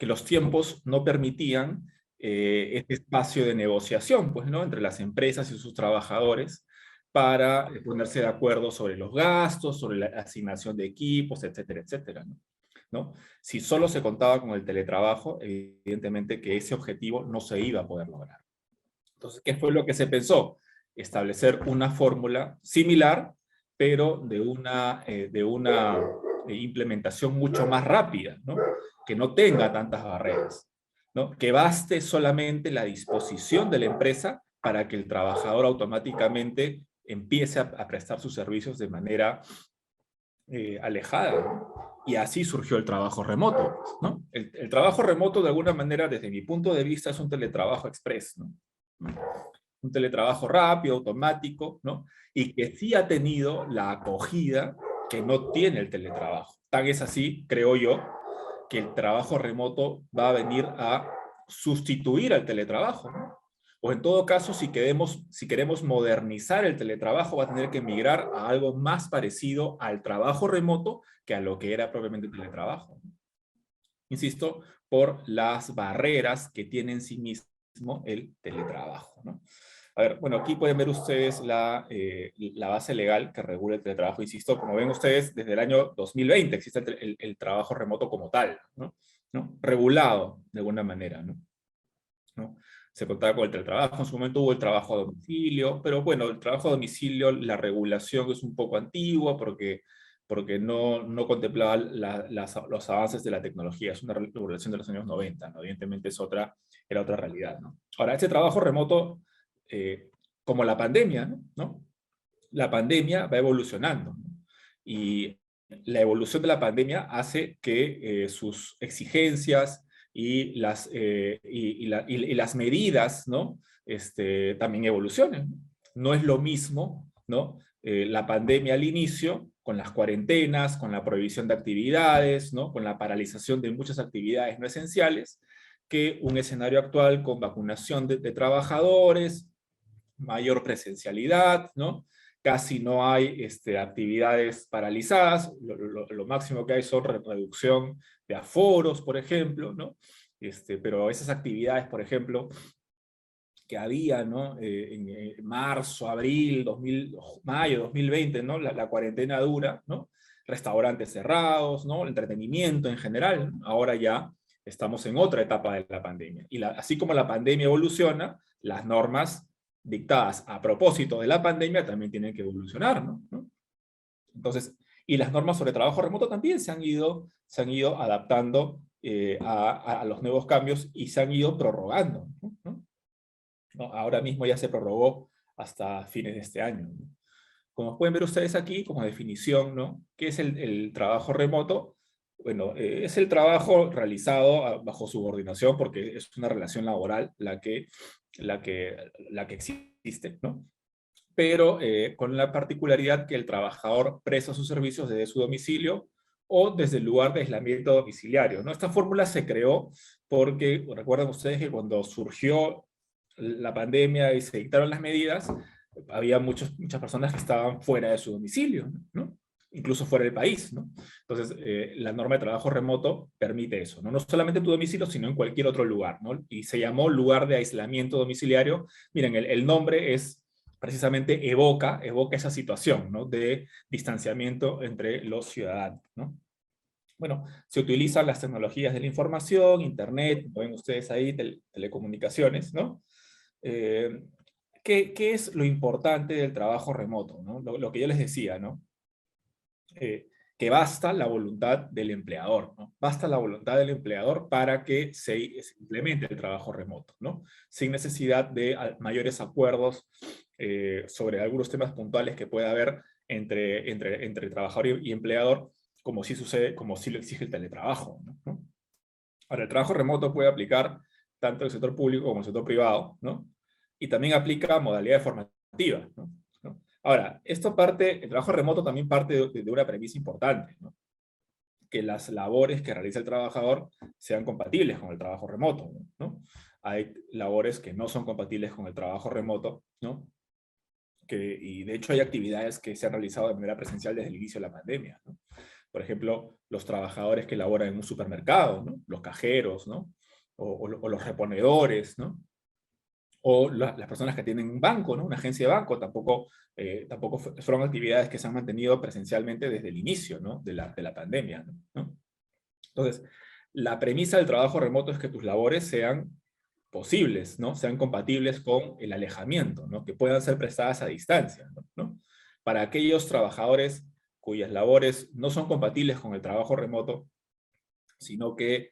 los tiempos no permitían este espacio de negociación, pues, ¿no? Entre las empresas y sus trabajadores para ponerse de acuerdo sobre los gastos, sobre la asignación de equipos, etcétera, etcétera, ¿no? Si solo se contaba con el teletrabajo, evidentemente que ese objetivo no se iba a poder lograr. Entonces, ¿qué fue lo que se pensó? Establecer una fórmula similar, pero de una implementación mucho más rápida, ¿no? Que no tenga tantas barreras, ¿no? Que baste solamente la disposición de la empresa para que el trabajador automáticamente empiece a prestar sus servicios de manera alejada, ¿no? Y así surgió el trabajo remoto, ¿no? El trabajo remoto, de alguna manera, desde mi punto de vista, es un teletrabajo express, ¿no? Un teletrabajo rápido, automático, ¿no? Y que sí ha tenido la acogida que no tiene el teletrabajo. Tan es así, creo yo, que el trabajo remoto va a venir a sustituir al teletrabajo, ¿no? O en todo caso, si queremos modernizar el teletrabajo, va a tener que migrar a algo más parecido al trabajo remoto que a lo que era propiamente el teletrabajo. Insisto, por las barreras que tiene en sí mismo el teletrabajo, ¿no? A ver, bueno, aquí pueden ver ustedes la base legal que regula el teletrabajo. Insisto, como ven ustedes, desde el año 2020 existe el trabajo remoto como tal, ¿no? Regulado de alguna manera, ¿no? Se contaba con el teletrabajo, en su momento hubo el trabajo a domicilio, pero bueno, el trabajo a domicilio, la regulación es un poco antigua porque no contemplaba los avances de la tecnología, es una regulación de los años 90, ¿no? Evidentemente era otra realidad, ¿no? Ahora, este trabajo remoto, como la pandemia, ¿no? La pandemia va evolucionando, ¿no? Y la evolución de la pandemia hace que sus exigencias y las medidas, ¿no? También evolucionen. No es lo mismo, ¿no? La pandemia al inicio, con las cuarentenas, con la prohibición de actividades, ¿no? Con la paralización de muchas actividades no esenciales, que un escenario actual con vacunación de trabajadores, mayor presencialidad, ¿no? Casi no hay actividades paralizadas, lo máximo que hay son reducción de aforos, por ejemplo, ¿no? Pero esas actividades, por ejemplo, que había, ¿no? En marzo, abril, mayo 2020, ¿no? La cuarentena dura, ¿no? Restaurantes cerrados, ¿no? El entretenimiento en general, ¿no? Ahora ya estamos en otra etapa de la pandemia. Y así como la pandemia evoluciona, las normas dictadas a propósito de la pandemia también tienen que evolucionar, ¿no? Entonces, y las normas sobre trabajo remoto también se han ido adaptando a los nuevos cambios y se han ido prorrogando, ¿no? Ahora mismo ya se prorrogó hasta fines de este año, ¿no? Como pueden ver ustedes aquí, como definición, ¿no? ¿Qué es el trabajo remoto? Bueno, es el trabajo realizado bajo subordinación porque es una relación laboral la que existe, ¿no? Pero con la particularidad que el trabajador presta sus servicios desde su domicilio o desde el lugar de aislamiento domiciliario, ¿no? Esta fórmula se creó porque, recuerdan ustedes que cuando surgió la pandemia y se dictaron las medidas, había muchas personas que estaban fuera de su domicilio, ¿no? Incluso fuera del país, ¿no? Entonces, la norma de trabajo remoto permite eso, ¿no? No solamente en tu domicilio, sino en cualquier otro lugar, ¿no? Y se llamó lugar de aislamiento domiciliario. Miren, el nombre es precisamente evoca esa situación, ¿no? De distanciamiento entre los ciudadanos, ¿no? Bueno, se utilizan las tecnologías de la información, internet, ven ustedes ahí, telecomunicaciones, ¿no? ¿Qué es lo importante del trabajo remoto, ¿no? Lo que yo les decía, ¿no? Que basta la voluntad del empleador, ¿no? Basta la voluntad del empleador para que se implemente el trabajo remoto, ¿no? Sin necesidad de mayores acuerdos sobre algunos temas puntuales que pueda haber entre trabajador y empleador, como sí sucede, como sí lo exige el teletrabajo, ¿no? Ahora, el trabajo remoto puede aplicar tanto en el sector público como en el sector privado, ¿no? Y también aplica modalidades formativas, ¿no? Ahora, el trabajo remoto también parte de una premisa importante, ¿no? Que las labores que realiza el trabajador sean compatibles con el trabajo remoto, ¿no? Hay labores que no son compatibles con el trabajo remoto, ¿no? Y de hecho hay actividades que se han realizado de manera presencial desde el inicio de la pandemia, ¿no? Por ejemplo, los trabajadores que laboran en un supermercado, ¿no? Los cajeros, ¿no? O los reponedores, ¿no? O las personas que tienen un banco, ¿no? Una agencia de banco, tampoco fueron actividades que se han mantenido presencialmente desde el inicio, ¿no? de la pandemia, ¿no? Entonces, la premisa del trabajo remoto es que tus labores sean posibles, ¿no? Sean compatibles con el alejamiento, ¿no? Que puedan ser prestadas a distancia, ¿no? Para aquellos trabajadores cuyas labores no son compatibles con el trabajo remoto, sino que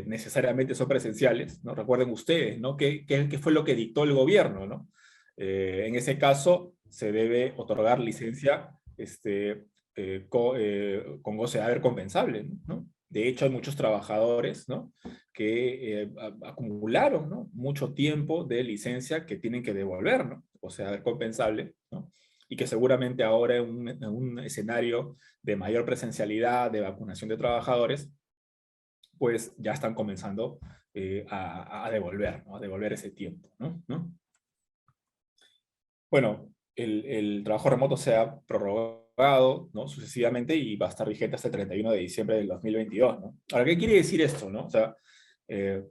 necesariamente son presenciales, ¿no? Recuerden ustedes, ¿no? ¿Qué fue lo que dictó el gobierno, ¿no? En ese caso, se debe otorgar licencia con goce de haber compensable, ¿no? De hecho, hay muchos trabajadores, ¿no? Que acumularon, ¿no? Mucho tiempo de licencia que tienen que devolver, ¿no? O sea, haber compensable, ¿no? Y que seguramente ahora en un escenario de mayor presencialidad, de vacunación de trabajadores, pues ya están comenzando a devolver, ¿no? A devolver ese tiempo, ¿no? Bueno, el trabajo remoto se ha prorrogado, ¿no? Sucesivamente y va a estar vigente hasta el 31 de diciembre del 2022, ¿no? Ahora, ¿qué quiere decir esto, no? O sea, ¿qué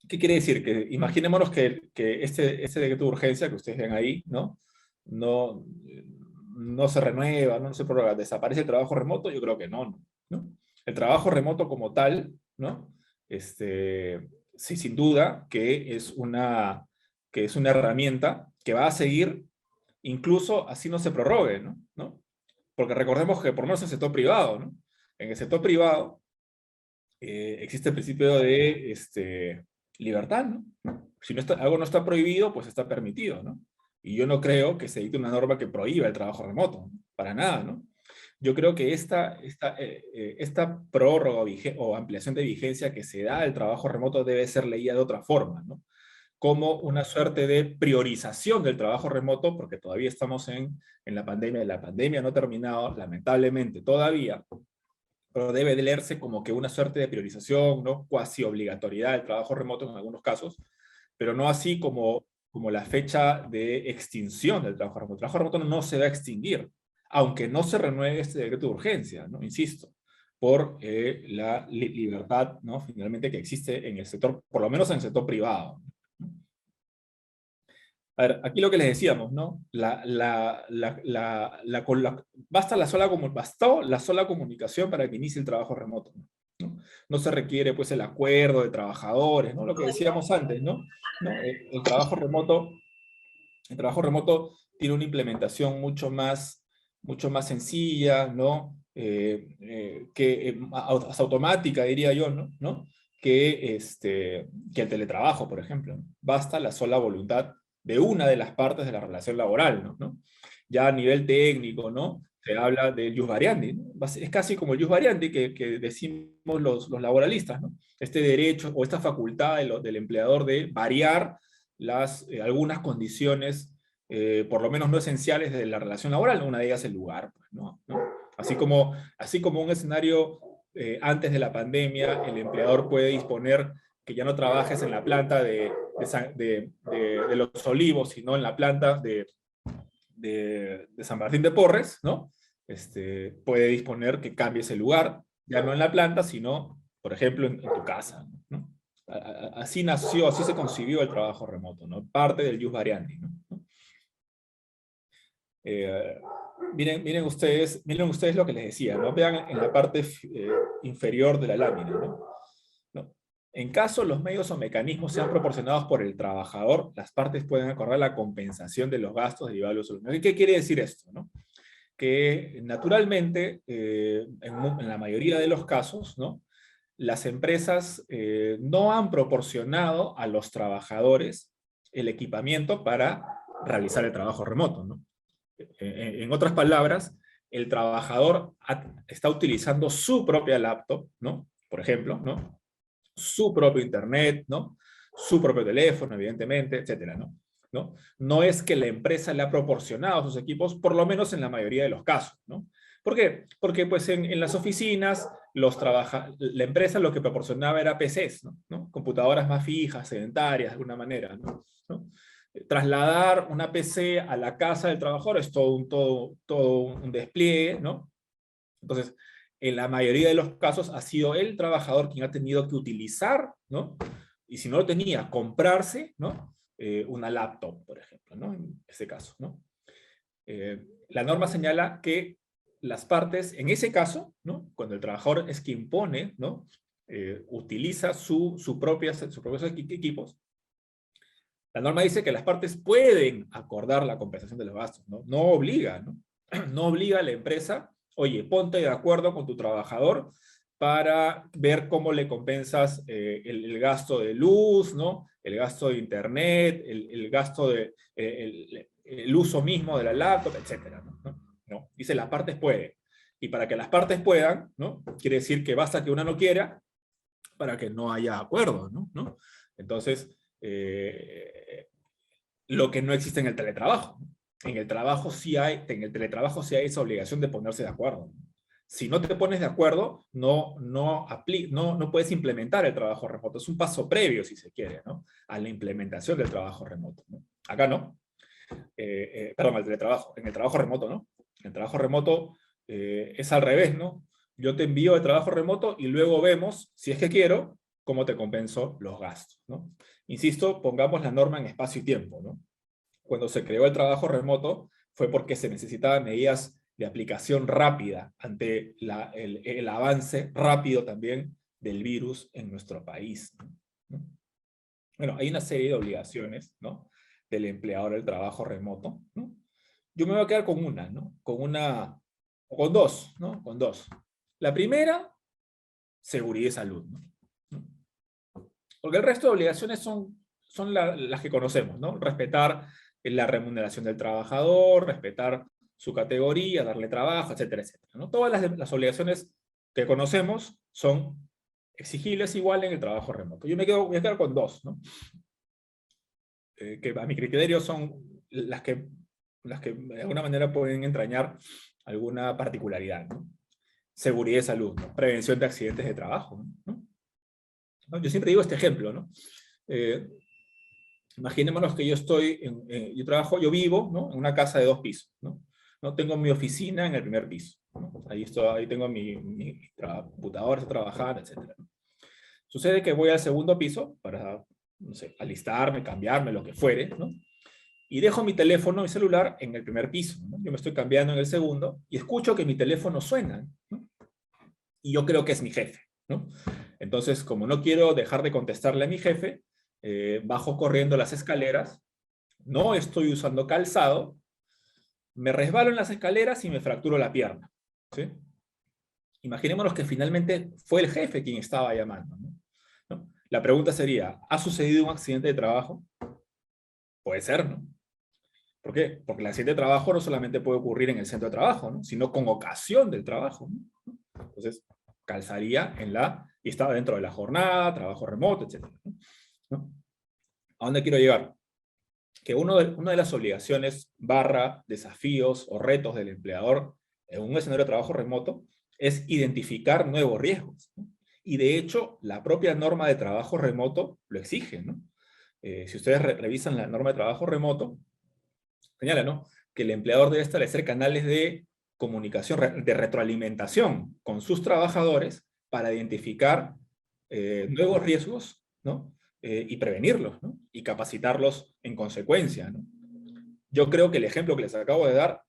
quiere decir? Que imaginémonos que este decreto de urgencia que ustedes ven ahí, ¿no? No se renueva, no se prorroga, desaparece el trabajo remoto. Yo creo que no, ¿no? El trabajo remoto como tal, ¿no? Sí, sin duda que es una herramienta que va a seguir incluso así no se prorrogue, ¿no? Porque recordemos que por lo menos en el sector privado, ¿no? En el sector privado existe el principio de libertad, ¿no? Si algo no está prohibido, pues está permitido, ¿no? Y yo no creo que se dicte una norma que prohíba el trabajo remoto, ¿no? Para nada, ¿no? Yo creo que esta prórroga o ampliación de vigencia que se da al trabajo remoto debe ser leída de otra forma, ¿no? Como una suerte de priorización del trabajo remoto, porque todavía estamos en la pandemia no ha terminado, lamentablemente todavía, pero debe de leerse como que una suerte de priorización, ¿no? Cuasi obligatoriedad del trabajo remoto en algunos casos, pero no así como la fecha de extinción del trabajo remoto. El trabajo remoto no se va a extinguir, aunque no se renueve este decreto de urgencia, ¿no? Insisto, por la libertad, ¿no? Finalmente que existe en el sector, por lo menos en el sector privado. A ver, aquí lo que les decíamos, ¿no? Bastó la sola comunicación para que inicie el trabajo remoto, ¿no? No se requiere, pues, el acuerdo de trabajadores, ¿no? Lo que decíamos antes, ¿no? El trabajo remoto tiene una implementación mucho más sencilla, ¿no? Hasta automática, diría yo, ¿no? Que el teletrabajo, por ejemplo, ¿no? Basta la sola voluntad de una de las partes de la relación laboral, ¿no? Ya a nivel técnico, ¿no? Se habla del jus variandi, ¿no? Es casi como el jus variandi que decimos los laboralistas, ¿no? Este derecho o esta facultad del empleador de variar algunas condiciones, por lo menos no esenciales de la relación laboral, una de ellas el lugar, pues, ¿no? Así como un escenario antes de la pandemia, el empleador puede disponer que ya no trabajes en la planta de Los Olivos, sino en la planta de San Martín de Porres, ¿no? Puede disponer que cambies el lugar, ya no en la planta, sino, por ejemplo, en tu casa, ¿no? Así nació, así se concibió el trabajo remoto, ¿no? Parte del jus variandi, ¿no? Miren ustedes lo que les decía, ¿no? Vean en la parte inferior de la lámina, ¿no? En caso los medios o mecanismos sean proporcionados por el trabajador, las partes pueden acordar la compensación de los gastos derivados de los... ¿Qué quiere decir esto, no? Que naturalmente, en la mayoría de los casos, ¿no? Las empresas no han proporcionado a los trabajadores el equipamiento para realizar el trabajo remoto, ¿no? En otras palabras, el trabajador está utilizando su propia laptop, ¿no? Por ejemplo, ¿no? Su propio internet, ¿no? Su propio teléfono, evidentemente, etcétera, ¿no? No es que la empresa le ha proporcionado sus equipos, por lo menos en la mayoría de los casos, ¿no? ¿Por qué? Porque pues en las oficinas la empresa lo que proporcionaba era PCs, ¿no? Computadoras más fijas, sedentarias, de alguna manera, ¿no? Trasladar una PC a la casa del trabajador es todo un despliegue, ¿no? Entonces, en la mayoría de los casos ha sido el trabajador quien ha tenido que utilizar, ¿no? Y si no lo tenía, comprarse, ¿no? una laptop, por ejemplo, ¿no? En este caso, ¿no? La norma señala que las partes, en ese caso, ¿no? Cuando el trabajador es quien pone, ¿no? Utiliza sus propios equipos, la norma dice que las partes pueden acordar la compensación de los gastos, ¿no? No obliga, ¿no? No obliga a la empresa, oye, ponte de acuerdo con tu trabajador para ver cómo le compensas el gasto de luz, ¿no? El gasto de internet, el gasto de el uso mismo de la laptop, etcétera, ¿no? No, dice las partes pueden. Y para que las partes puedan, ¿no? Quiere decir que basta que una no quiera para que no haya acuerdo, ¿no? Entonces, lo que no existe en el teletrabajo. En el teletrabajo sí hay esa obligación de ponerse de acuerdo. Si no te pones de acuerdo, no puedes implementar el trabajo remoto. Es un paso previo, si se quiere, ¿no? A la implementación del trabajo remoto, ¿no? Acá no. Perdón, el teletrabajo. En el trabajo remoto, ¿no? En el trabajo remoto es al revés, ¿no? Yo te envío el trabajo remoto y luego vemos, si es que quiero, cómo te compenso los gastos, ¿no? Insisto, pongamos la norma en espacio y tiempo, ¿no? Cuando se creó el trabajo remoto fue porque se necesitaban medidas de aplicación rápida ante el avance rápido también del virus en nuestro país, ¿no? Bueno, hay una serie de obligaciones, ¿no? Del empleador del trabajo remoto, ¿no? Yo me voy a quedar con una, ¿no? Con dos, ¿no? Con dos. La primera, seguridad y salud, ¿no? Porque el resto de obligaciones son las que conocemos, ¿no? Respetar la remuneración del trabajador, respetar su categoría, darle trabajo, etcétera, etcétera, ¿no? Todas las obligaciones que conocemos son exigibles igual en el trabajo remoto. Yo voy a quedar con dos, ¿no? Que a mi criterio son las que de alguna manera pueden entrañar alguna particularidad, ¿no? Seguridad y salud, ¿no? Prevención de accidentes de trabajo, ¿no? Yo siempre digo este ejemplo, ¿no? Imaginémonos que yo vivo, ¿no? En una casa de 2 pisos, ¿no? ¿No? Tengo mi oficina en el primer piso, ¿no? Ahí tengo mi computadora, estoy trabajando, etc., ¿no? Sucede que voy al segundo piso para, no sé, alistarme, cambiarme, lo que fuere, ¿no? Y dejo mi teléfono, mi celular, en el primer piso, ¿no? Yo me estoy cambiando en el segundo y escucho que mi teléfono suena, ¿no? Y yo creo que es mi jefe, ¿no? Entonces, como no quiero dejar de contestarle a mi jefe, bajo corriendo las escaleras, no estoy usando calzado, me resbalo en las escaleras y me fracturo la pierna, ¿sí? Imaginémonos que finalmente fue el jefe quien estaba llamando, ¿no? La pregunta sería, ¿ha sucedido un accidente de trabajo? Puede ser, ¿no? ¿Por qué? Porque el accidente de trabajo no solamente puede ocurrir en el centro de trabajo, ¿no? Sino con ocasión del trabajo, ¿no? Entonces, calzaría y estaba dentro de la jornada, trabajo remoto, etc., ¿no? ¿A dónde quiero llegar? Que una de las obligaciones / desafíos o retos del empleador en un escenario de trabajo remoto es identificar nuevos riesgos, ¿no? Y de hecho, la propia norma de trabajo remoto lo exige, ¿no? Si ustedes revisan la norma de trabajo remoto, señala, ¿no?, que el empleador debe establecer canales de comunicación, de retroalimentación con sus trabajadores para identificar nuevos riesgos, ¿no? Y prevenirlos, ¿no? Y capacitarlos en consecuencia, ¿no? Yo creo que el ejemplo que les acabo de dar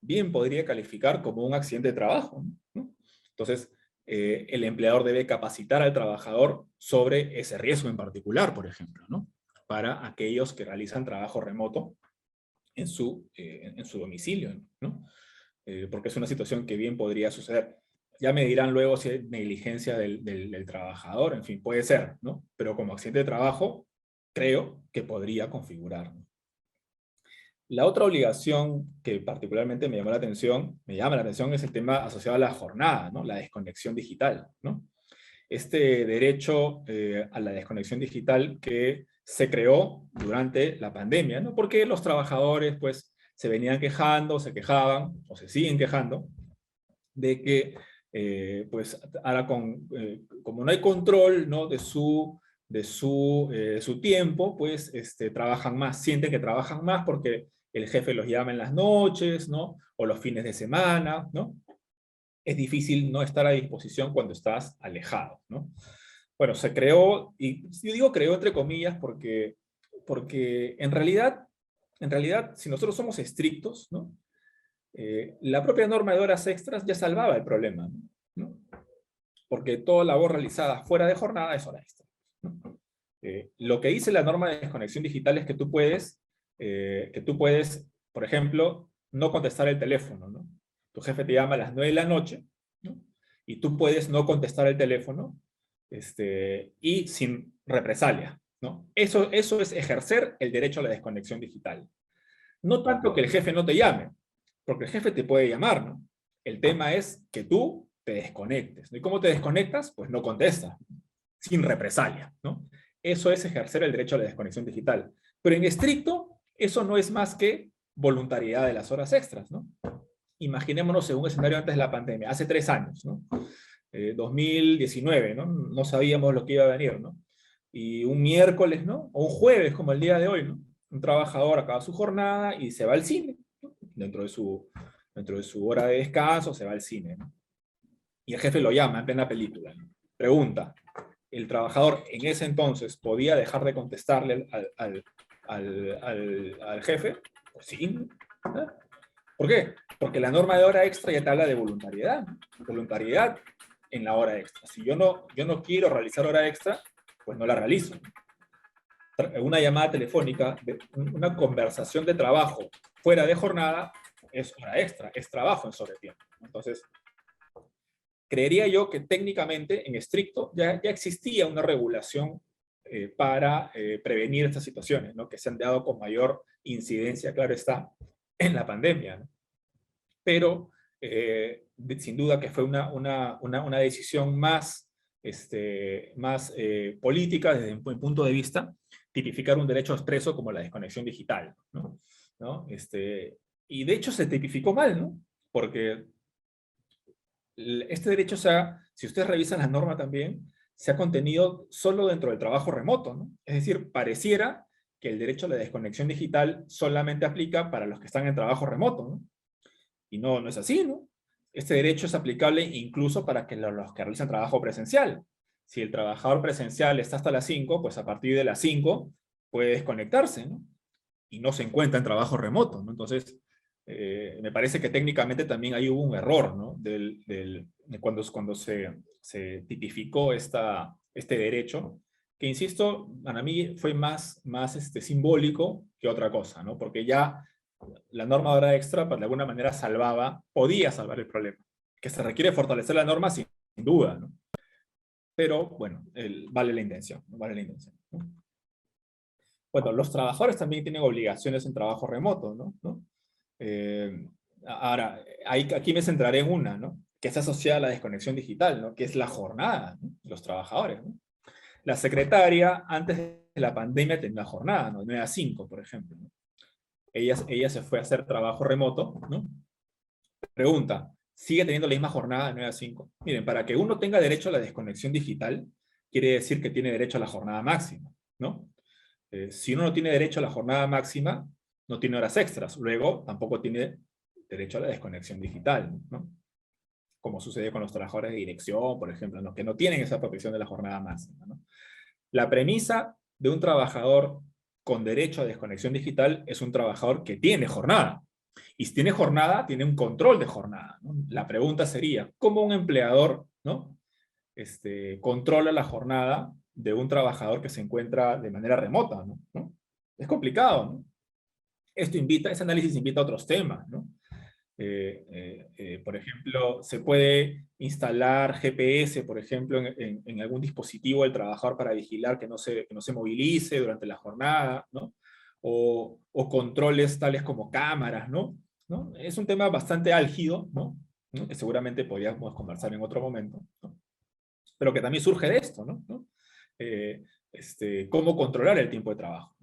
bien podría calificar como un accidente de trabajo, ¿no? Entonces, el empleador debe capacitar al trabajador sobre ese riesgo en particular, por ejemplo, ¿no? Para aquellos que realizan trabajo remoto en su domicilio, ¿no? Porque es una situación que bien podría suceder. Ya me dirán luego si es negligencia del trabajador, en fin, puede ser, ¿no? Pero como accidente de trabajo, creo que podría configurar, ¿no? La otra obligación que particularmente me llama la atención es el tema asociado a la jornada, ¿no? La desconexión digital, ¿no? Este derecho a la desconexión digital que se creó durante la pandemia, ¿no? Porque los trabajadores, pues, se venían quejando, se quejaban, o se siguen quejando, de que, pues, ahora como no hay control, ¿no?, de su tiempo, pues, trabajan más, sienten que trabajan más porque el jefe los llama en las noches, ¿no?, o los fines de semana, ¿no? Es difícil no estar a disposición cuando estás alejado, ¿no? Bueno, se creó, y yo digo creó entre comillas porque Porque en realidad, si nosotros somos estrictos, ¿no? La propia norma de horas extras ya salvaba el problema, ¿no? Porque toda labor realizada fuera de jornada es hora extra, ¿no? Lo que dice la norma de desconexión digital es que tú puedes, por ejemplo, no contestar el teléfono, ¿no? Tu jefe te llama a las 9 de la noche, ¿no? Y tú puedes no contestar el teléfono, y sin represalia, ¿no? Eso es ejercer el derecho a la desconexión digital. No tanto que el jefe no te llame, porque el jefe te puede llamar, ¿no? El tema es que tú te desconectes, ¿no? ¿Y cómo te desconectas? Pues no contestas, sin represalia, ¿no? Eso es ejercer el derecho a la desconexión digital. Pero en estricto, eso no es más que voluntariedad de las horas extras, ¿no? Imaginémonos en un escenario antes de la pandemia, hace 3 años, ¿no? 2019, ¿no? No sabíamos lo que iba a venir, ¿no? Y un miércoles, ¿no? O un jueves, como el día de hoy, ¿no? Un trabajador acaba su jornada y se va al cine, ¿no? Dentro de su hora de descanso se va al cine, ¿no? Y el jefe lo llama en plena película, ¿no? Pregunta, ¿el trabajador en ese entonces podía dejar de contestarle al jefe? Pues sí, ¿no? ¿Por qué? Porque la norma de hora extra ya te habla de voluntariedad, ¿no? Voluntariedad en la hora extra. Si yo no quiero realizar hora extra, pues no la realizo. Una llamada telefónica, una conversación de trabajo fuera de jornada, es hora extra, es trabajo en sobretiempo. Entonces, creería yo que técnicamente, en estricto, ya existía una regulación para prevenir estas situaciones, ¿no? Que se han dado con mayor incidencia, claro está, en la pandemia, ¿no? Pero sin duda que fue una decisión más política desde mi punto de vista, tipificar un derecho expreso como la desconexión digital, ¿no? Y de hecho se tipificó mal, ¿no? Porque este derecho, si ustedes revisan la norma también, se ha contenido solo dentro del trabajo remoto, ¿no? Es decir, pareciera que el derecho a la desconexión digital solamente aplica para los que están en trabajo remoto, ¿no? Y no es así, ¿no? Este derecho es aplicable incluso para que los que realizan trabajo presencial. Si el trabajador presencial está hasta las 5, pues a partir de las 5 puede desconectarse, ¿no? Y no se encuentra en trabajo remoto, ¿no? Entonces, me parece que técnicamente también ahí hubo un error, ¿no? De cuando se tipificó este derecho, que insisto, para mí fue más simbólico que otra cosa, ¿no? Porque ya la norma de hora extra, pues, de alguna manera podía salvar el problema. Que se requiere fortalecer la norma, sin duda, ¿no? Pero, bueno, vale la intención, ¿no? Vale la intención, ¿no? Bueno, los trabajadores también tienen obligaciones en trabajo remoto, ¿no? Ahora, aquí me centraré en una, ¿no? Que está asociada a la desconexión digital, ¿no? Que es la jornada, ¿no? De los trabajadores, ¿no? La secretaria, antes de la pandemia, tenía una jornada, ¿no? De 9 a 5, por ejemplo, ¿no? Ella se fue a hacer trabajo remoto, ¿no? Pregunta, ¿sigue teniendo la misma jornada de 9 a 5? Miren, para que uno tenga derecho a la desconexión digital, quiere decir que tiene derecho a la jornada máxima, ¿no? Si uno no tiene derecho a la jornada máxima, no tiene horas extras. Luego, tampoco tiene derecho a la desconexión digital, ¿no? Como sucede con los trabajadores de dirección, por ejemplo, ¿no? Que no tienen esa protección de la jornada máxima, ¿no? La premisa de un trabajador con derecho a desconexión digital es un trabajador que tiene jornada. Y si tiene jornada, tiene un control de jornada, ¿no? La pregunta sería, ¿cómo un empleador, ¿no? Controla la jornada de un trabajador que se encuentra de manera remota, ¿no? Es complicado, ¿no? Ese análisis invita a otros temas, ¿no? Por ejemplo, se puede instalar GPS, por ejemplo, en algún dispositivo del trabajador para vigilar que no se movilice durante la jornada, ¿no? O controles tales como cámaras, ¿no? Es un tema bastante álgido, ¿no? Que seguramente podríamos conversar en otro momento, ¿no? Pero que también surge de esto, ¿no? ¿Cómo controlar el tiempo de trabajo?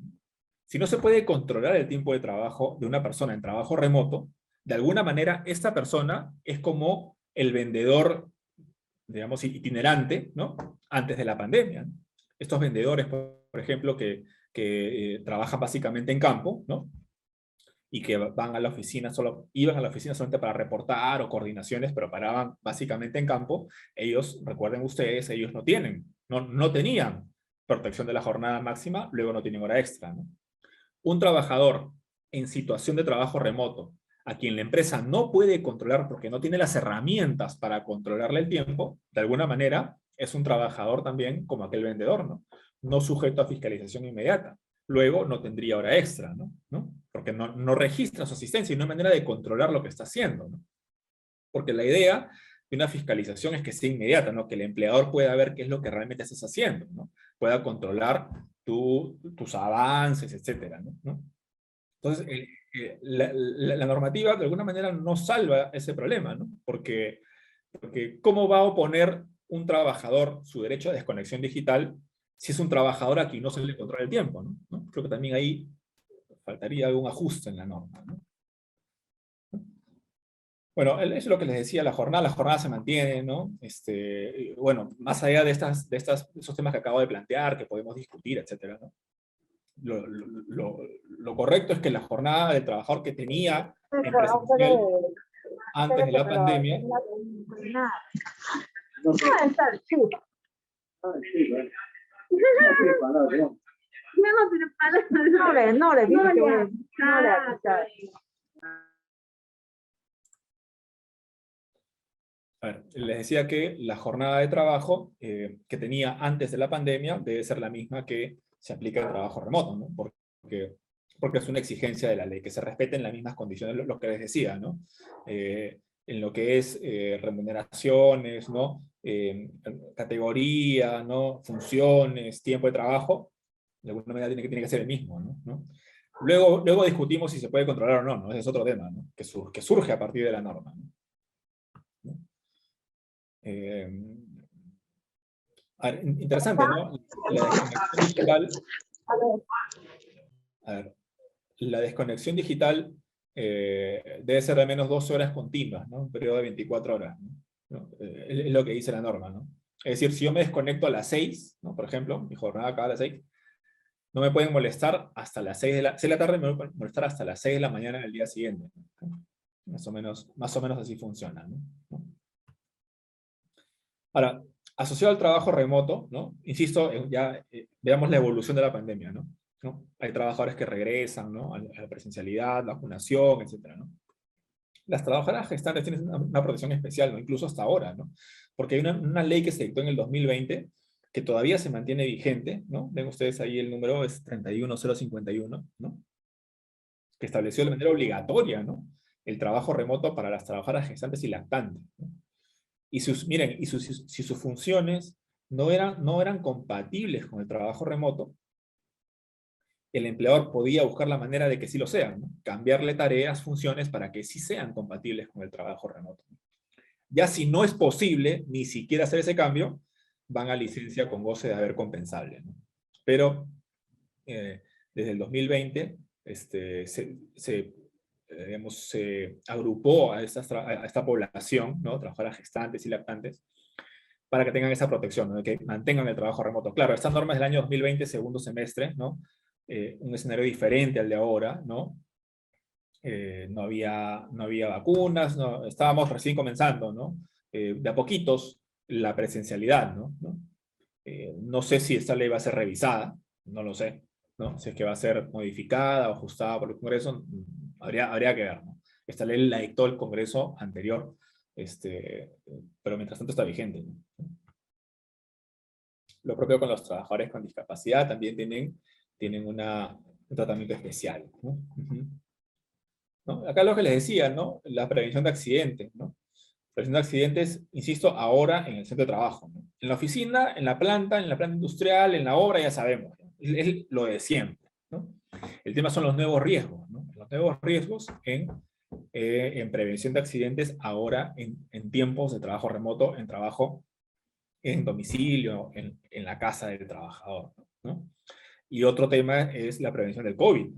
Si no se puede controlar el tiempo de trabajo de una persona en trabajo remoto, de alguna manera esta persona es como el vendedor, digamos, itinerante, ¿no? Antes de la pandemia, ¿no? Estos vendedores, por ejemplo, que trabajan básicamente en campo, ¿no? Y que iban a la oficina solamente para reportar o coordinaciones, pero paraban básicamente en campo. Ellos, recuerden ustedes, ellos no tenían protección de la jornada máxima, luego no tienen hora extra, ¿no? Un trabajador en situación de trabajo remoto, a quien la empresa no puede controlar porque no tiene las herramientas para controlarle el tiempo, de alguna manera es un trabajador también como aquel vendedor, ¿no? No sujeto a fiscalización inmediata. Luego no tendría hora extra, ¿no? Porque no registra su asistencia y no hay manera de controlar lo que está haciendo, ¿no? Porque la idea de una fiscalización es que sea inmediata, ¿no? Que el empleador pueda ver qué es lo que realmente estás haciendo, ¿no? Pueda controlar tus avances, etcétera, ¿no? Entonces, la normativa de alguna manera no salva ese problema, ¿no? Porque ¿cómo va a oponer un trabajador su derecho a desconexión digital si es un trabajador a quien no se le controla el tiempo, ¿no? Creo que también ahí faltaría algún ajuste en la norma, ¿no? Bueno, es lo que les decía, la jornada se mantiene, ¿no? Bueno, más allá de esos temas que acabo de plantear, que podemos discutir, etcétera, ¿no? Lo correcto es que la jornada del trabajador que tenía en presencial antes de la pandemia a ver, les decía que la jornada de trabajo que tenía antes de la pandemia debe ser la misma que se aplica al trabajo remoto, ¿no? Porque es una exigencia de la ley, que se respeten las mismas condiciones, lo que les decía, ¿no? En lo que es remuneraciones, ¿no? Categoría, ¿no? Funciones, tiempo de trabajo, de alguna manera tiene que ser el mismo, ¿no? Luego discutimos si se puede controlar o no, ¿no? Ese es otro tema, ¿no? Que surge a partir de la norma, ¿no? Interesante, ¿no? La desconexión digital, a ver, la desconexión digital debe ser de menos 12 horas continuas, ¿no? Un periodo de 24 horas, ¿no? Es lo que dice la norma, ¿no? Es decir, si yo me desconecto a las 6, ¿no? Por ejemplo, mi jornada acaba a las 6, no me pueden molestar hasta las 6 de la tarde, me pueden molestar hasta las 6 de la mañana del día siguiente, ¿no? Más o menos así funciona, ¿no? Ahora, asociado al trabajo remoto, ¿no? Insisto, veamos la evolución de la pandemia, ¿no? Hay trabajadores que regresan, ¿no? A la presencialidad, vacunación, etcétera, ¿no? Las trabajadoras gestantes tienen una protección especial, ¿no? Incluso hasta ahora, ¿no? Porque hay una ley que se dictó en el 2020 que todavía se mantiene vigente, ¿no? Ven ustedes ahí el número, es 31051, ¿no? Que estableció de manera obligatoria, ¿no? El trabajo remoto para las trabajadoras gestantes y lactantes, ¿no? Miren, si sus funciones no eran compatibles con el trabajo remoto, el empleador podía buscar la manera de que sí lo sean, ¿no? Cambiarle tareas, funciones para que sí sean compatibles con el trabajo remoto. Ya si no es posible ni siquiera hacer ese cambio, van a licencia con goce de haber compensable, ¿no? Pero desde el 2020 se agrupó a esta población, ¿no? Trabajadoras gestantes y lactantes, para que tengan esa protección, ¿no? Que mantengan el trabajo remoto. Claro, esta norma es del año 2020, segundo semestre, ¿no? Un escenario diferente al de ahora, ¿no? No había vacunas, ¿no? Estábamos recién comenzando, ¿no? De a poquitos la presencialidad, ¿no? No sé si esta ley va a ser revisada, no lo sé, ¿no? Si es que va a ser modificada o ajustada por el Congreso, habría que ver, ¿no? Esta ley la dictó el Congreso anterior, pero mientras tanto está vigente, ¿no? Lo propio con los trabajadores con discapacidad, también tienen un tratamiento especial, ¿no? ¿No? Acá lo que les decía, ¿no? La prevención de accidentes, ¿no? Prevención de accidentes, insisto, ahora en el centro de trabajo, ¿no? En la oficina, en la planta industrial, en la obra, ya sabemos, ¿no? Es lo de siempre, ¿no? El tema son los nuevos riesgos, ¿no? Los nuevos riesgos en prevención de accidentes ahora en tiempos de trabajo remoto, en trabajo en domicilio, en la casa del trabajador, ¿no? Y otro tema es la prevención del COVID,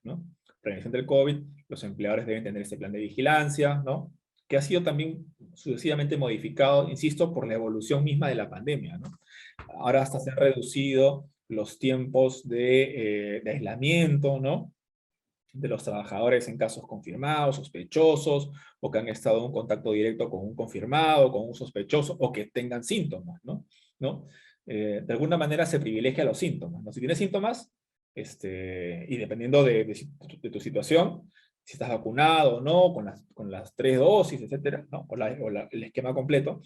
¿no? Prevención del COVID, los empleadores deben tener este plan de vigilancia, ¿no? Que ha sido también sucesivamente modificado, insisto, por la evolución misma de la pandemia, ¿no? Ahora hasta se han reducido los tiempos de aislamiento, ¿no? De los trabajadores en casos confirmados, sospechosos, o que han estado en un contacto directo con un confirmado, con un sospechoso, o que tengan síntomas, ¿no? de alguna manera se privilegia los síntomas, ¿no? Si tienes síntomas, y dependiendo de tu situación, si estás vacunado o no, con las 3 dosis, etcétera, ¿no? El esquema completo,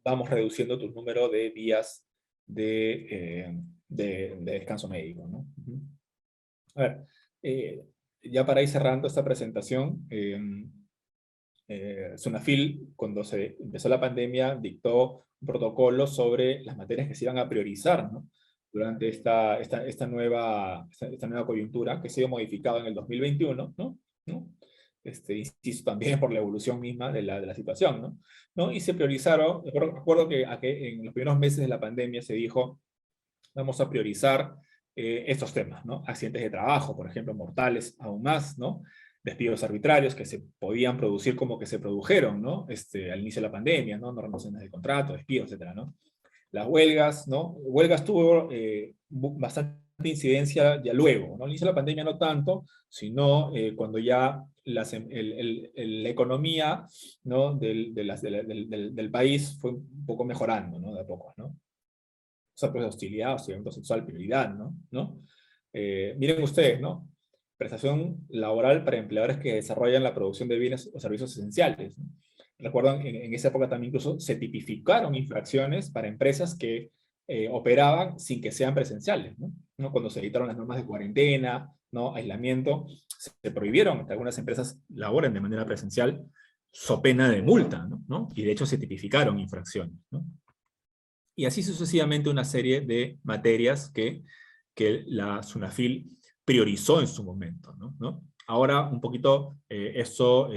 vamos reduciendo tu número de días de descanso médico, ¿no? Ujú. A ver, ya para ir cerrando esta presentación, SUNAFIL, cuando se empezó la pandemia, dictó un protocolo sobre las materias que se iban a priorizar, ¿no? Durante esta nueva coyuntura, que se ha ido modificado en el 2021, ¿no? Insisto, también por la evolución misma de la situación, ¿no? ¿No? Y se priorizaron, recuerdo que en los primeros meses de la pandemia se dijo, vamos a priorizar estos temas, ¿no? Accidentes de trabajo, por ejemplo, mortales aún más, ¿no? Despidos arbitrarios que se podían producir como que se produjeron, ¿no? Al inicio de la pandemia, ¿no? No renovaciones de contrato, despidos, etcétera, ¿no? Las huelgas, ¿no? Huelgas tuvo bastante incidencia ya luego, ¿no? Al inicio de la pandemia no tanto, sino cuando ya la economía, ¿no? del país fue un poco mejorando, ¿no? De a poco, ¿no? O sea, pues hostilidad, hostigamiento sexual, prioridad, ¿no? Miren ustedes, ¿no? Prestación laboral para empleadores que desarrollan la producción de bienes o servicios esenciales, ¿no? Recuerdan, en esa época también incluso se tipificaron infracciones para empresas que operaban sin que sean presenciales, ¿no? Cuando se editaron las normas de cuarentena, ¿no? Aislamiento, se prohibieron que algunas empresas laboren de manera presencial, so pena de multa, ¿no? Y de hecho se tipificaron infracciones, ¿no? Y así sucesivamente una serie de materias que la SUNAFIL priorizó en su momento, ¿no? Ahora un poquito eso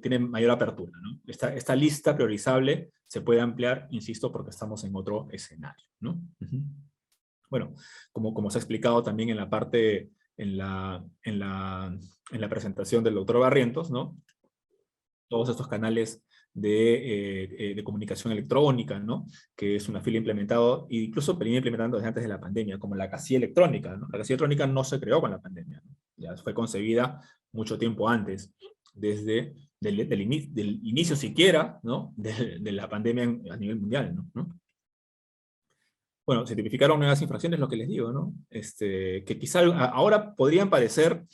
tiene mayor apertura, ¿no? Esta lista priorizable se puede ampliar, insisto, porque estamos en otro escenario, ¿no? Uh-huh. Bueno, como se ha explicado también en la parte, en la presentación del doctor Barrientos, ¿no? Todos estos canales de comunicación electrónica, ¿no? Que es una fila implementado, e incluso venía implementando desde antes de la pandemia, como la casilla electrónica, ¿no? La casilla electrónica no se creó con la pandemia, ¿no? Ya fue concebida mucho tiempo antes, desde del inicio siquiera, ¿no? De la pandemia a nivel mundial, ¿no? Bueno, se tipificaron nuevas infracciones, lo que les digo, ¿no? Que quizá ahora podrían parecer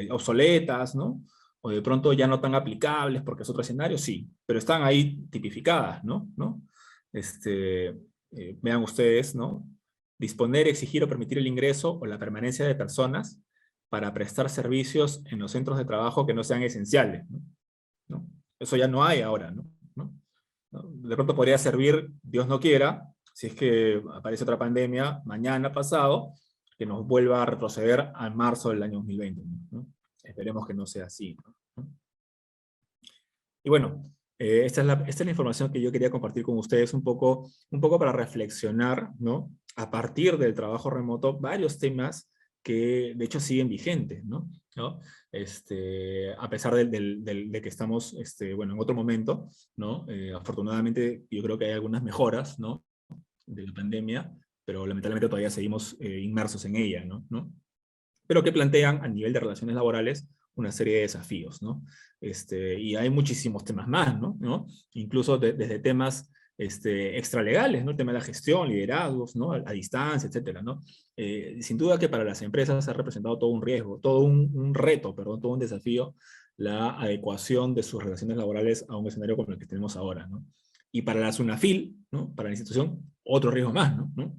obsoletas, ¿no? O de pronto ya no tan aplicables porque es otro escenario, sí, pero están ahí tipificadas, ¿no? Vean ustedes, ¿no? Disponer, exigir o permitir el ingreso o la permanencia de personas para prestar servicios en los centros de trabajo que no sean esenciales, ¿no? Eso ya no hay ahora, ¿no? De pronto podría servir, Dios no quiera, si es que aparece otra pandemia mañana, pasado, que nos vuelva a retroceder a marzo del año 2020, ¿no? Esperemos que no sea así, ¿no? Y bueno, esta es la información que yo quería compartir con ustedes un poco para reflexionar, ¿no? A partir del trabajo remoto, varios temas que de hecho siguen vigentes, ¿no? A pesar de que estamos, bueno, en otro momento, ¿no? Afortunadamente yo creo que hay algunas mejoras, ¿no? De la pandemia, pero lamentablemente todavía seguimos inmersos en ella, ¿no? Pero que plantean a nivel de relaciones laborales una serie de desafíos, ¿no? Y hay muchísimos temas más, ¿no? Incluso desde temas extralegales, ¿no? El tema de la gestión, liderazgos, ¿no? A distancia, etcétera, ¿no? Sin duda que para las empresas ha representado todo un riesgo, todo un reto, perdón, todo un desafío, la adecuación de sus relaciones laborales a un escenario como el que tenemos ahora, ¿no? Y para la SUNAFIL, ¿no? Para la institución, otro riesgo más, ¿no?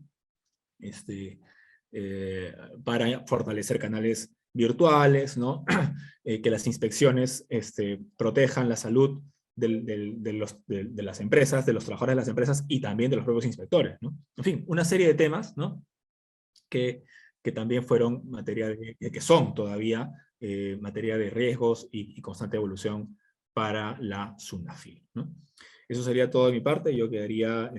Para fortalecer canales virtuales, ¿no? Que las inspecciones protejan la salud de las empresas, de los trabajadores de las empresas y también de los propios inspectores, ¿no? En fin, una serie de temas, ¿no? Que también fueron materia que son todavía materia de riesgos y constante evolución para la SUNAFIL, ¿no? Eso sería todo de mi parte. Yo quedaría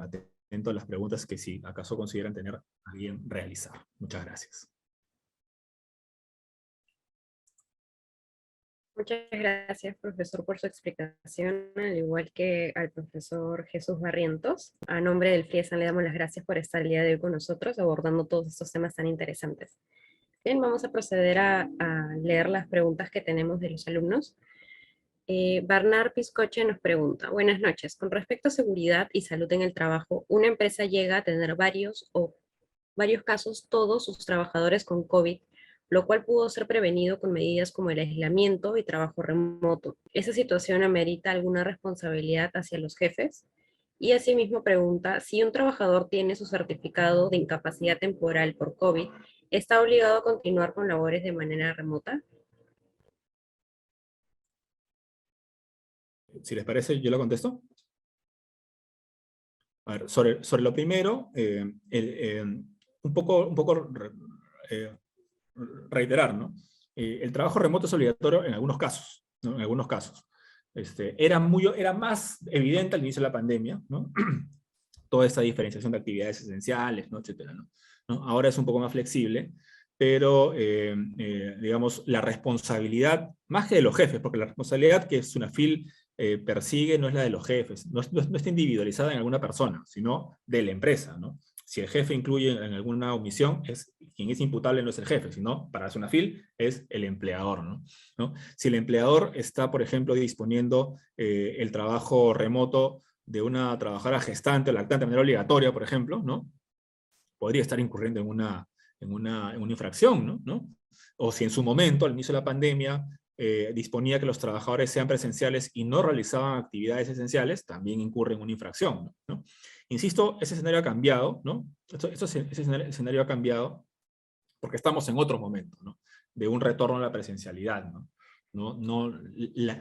atento a las preguntas que si acaso consideran tener a bien realizar. Muchas gracias. Muchas gracias, profesor, por su explicación, al igual que al profesor Jesús Barrientos. A nombre del FIESAN le damos las gracias por estar el día de hoy con nosotros, abordando todos estos temas tan interesantes. Bien, vamos a proceder a leer las preguntas que tenemos de los alumnos. Bernard Piscoche nos pregunta, buenas noches, con respecto a seguridad y salud en el trabajo, una empresa llega a tener varios casos, todos sus trabajadores con COVID, lo cual pudo ser prevenido con medidas como el aislamiento y trabajo remoto. ¿Esa situación amerita alguna responsabilidad hacia los jefes? Y asimismo pregunta, si un trabajador tiene su certificado de incapacidad temporal por COVID, ¿está obligado a continuar con labores de manera remota? Si les parece, yo lo contesto. A ver, sobre lo primero, un poco reiterar, ¿no? El trabajo remoto es obligatorio en algunos casos, ¿no? En algunos casos. Era más evidente al inicio de la pandemia, ¿no? Toda esta diferenciación de actividades esenciales, ¿no? Etcétera, ¿no? Ahora es un poco más flexible, pero, digamos, la responsabilidad, más que de los jefes, porque la responsabilidad que SUNAFIL persigue no es la de los jefes, no está individualizada en alguna persona, sino de la empresa, ¿no? Si el jefe incluye en alguna omisión, quien es imputable no es el jefe, sino para SUNAFIL es el empleador, ¿no? Si el empleador está, por ejemplo, disponiendo el trabajo remoto de una trabajadora gestante o lactante de manera obligatoria, por ejemplo, ¿no? Podría estar incurriendo en una infracción, ¿no? O si en su momento, al inicio de la pandemia, disponía que los trabajadores sean presenciales y no realizaban actividades esenciales, también incurre en una infracción, ¿no? Insisto, ese escenario ha cambiado, ¿no? Ese escenario ha cambiado porque estamos en otro momento, ¿no? De un retorno a la presencialidad, ¿no?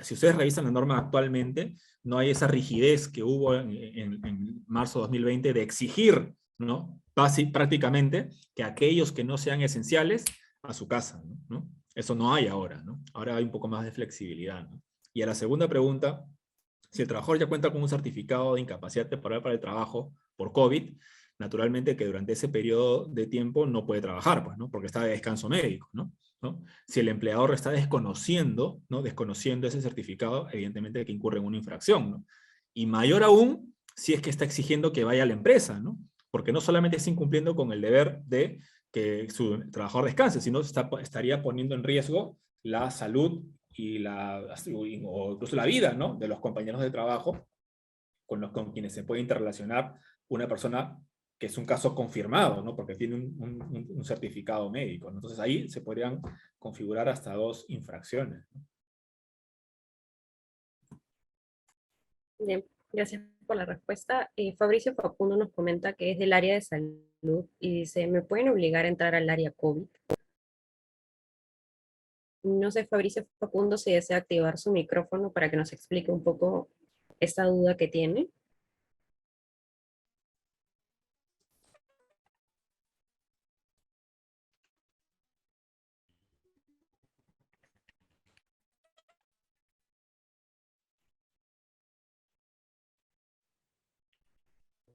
Si ustedes revisan la norma actualmente, no hay esa rigidez que hubo en marzo de 2020 de exigir, ¿no? Prácticamente que aquellos que no sean esenciales a su casa, ¿no? Eso no hay ahora, ¿no? Ahora hay un poco más de flexibilidad, ¿no? Y a la segunda pregunta, si el trabajador ya cuenta con un certificado de incapacidad temporal para el trabajo por COVID, naturalmente que durante ese periodo de tiempo no puede trabajar, pues, ¿no? Porque está de descanso médico, ¿no? Si el empleador está desconociendo, ¿no? Desconociendo ese certificado, evidentemente que incurre en una infracción, ¿no? Y mayor aún, si es que está exigiendo que vaya a la empresa, ¿no? Porque no solamente está incumpliendo con el deber de que su trabajador descanse, sino estaría poniendo en riesgo la salud o incluso la vida, ¿no? De los compañeros de trabajo con quienes se puede interrelacionar una persona que es un caso confirmado, ¿no? Porque tiene un certificado médico, ¿no? Entonces ahí se podrían configurar hasta 2 infracciones, ¿no? Bien, gracias por la respuesta. Fabricio Facundo nos comenta que es del área de salud y dice, ¿me pueden obligar a entrar al área COVID? No sé, Fabricio Facundo, si desea activar su micrófono para que nos explique un poco esta duda que tiene.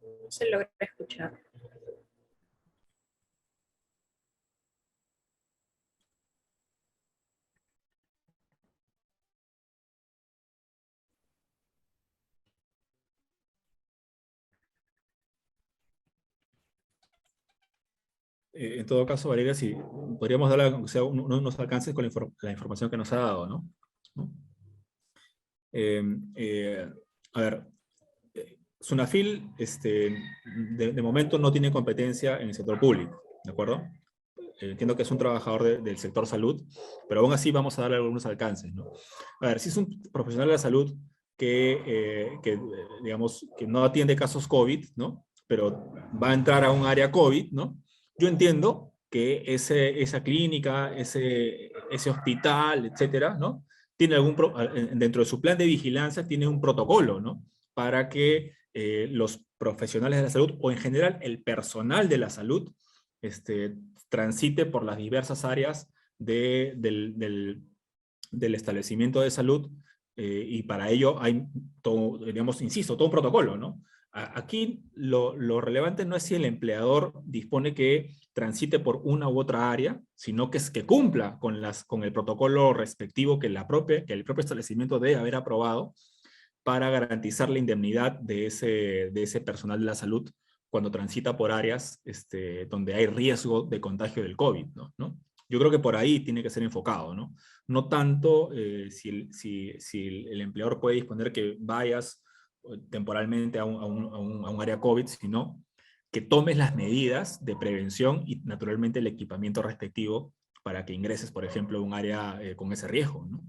No se logra escuchar. En todo caso, Valeria, si podríamos darle unos alcances con la información que nos ha dado, ¿no? A ver, SUNAFIL de momento no tiene competencia en el sector público, ¿de acuerdo? Entiendo que es un trabajador del sector salud, pero aún así vamos a darle algunos alcances, ¿no? A ver, si es un profesional de la salud digamos, que no atiende casos COVID, ¿no? Pero va a entrar a un área COVID, ¿no? Yo entiendo que esa clínica, ese hospital, etcétera, ¿no? Tiene dentro de su plan de vigilancia tiene un protocolo, ¿no? Para que los profesionales de la salud, o en general el personal de la salud, transite por las diversas áreas del establecimiento de salud, y para ello hay todo, digamos, insisto, todo un protocolo, ¿no? Aquí lo relevante no es si el empleador dispone que transite por una u otra área, sino que es que cumpla con el protocolo respectivo que el propio establecimiento debe haber aprobado para garantizar la indemnidad de ese personal de la salud cuando transita por áreas donde hay riesgo de contagio del COVID, ¿no? Yo creo que por ahí tiene que ser enfocado, ¿no? No tanto si el empleador puede disponer que vayas temporalmente a un área COVID, sino que tomes las medidas de prevención y naturalmente el equipamiento respectivo para que ingreses, por ejemplo, a un área con ese riesgo, ¿no?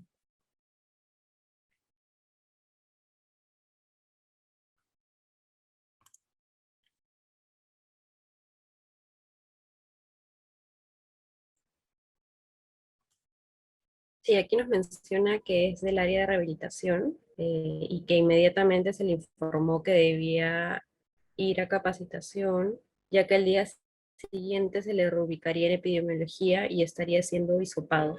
Sí, aquí nos menciona que es del área de rehabilitación y que inmediatamente se le informó que debía ir a capacitación, ya que al día siguiente se le reubicaría en epidemiología y estaría siendo hisopado.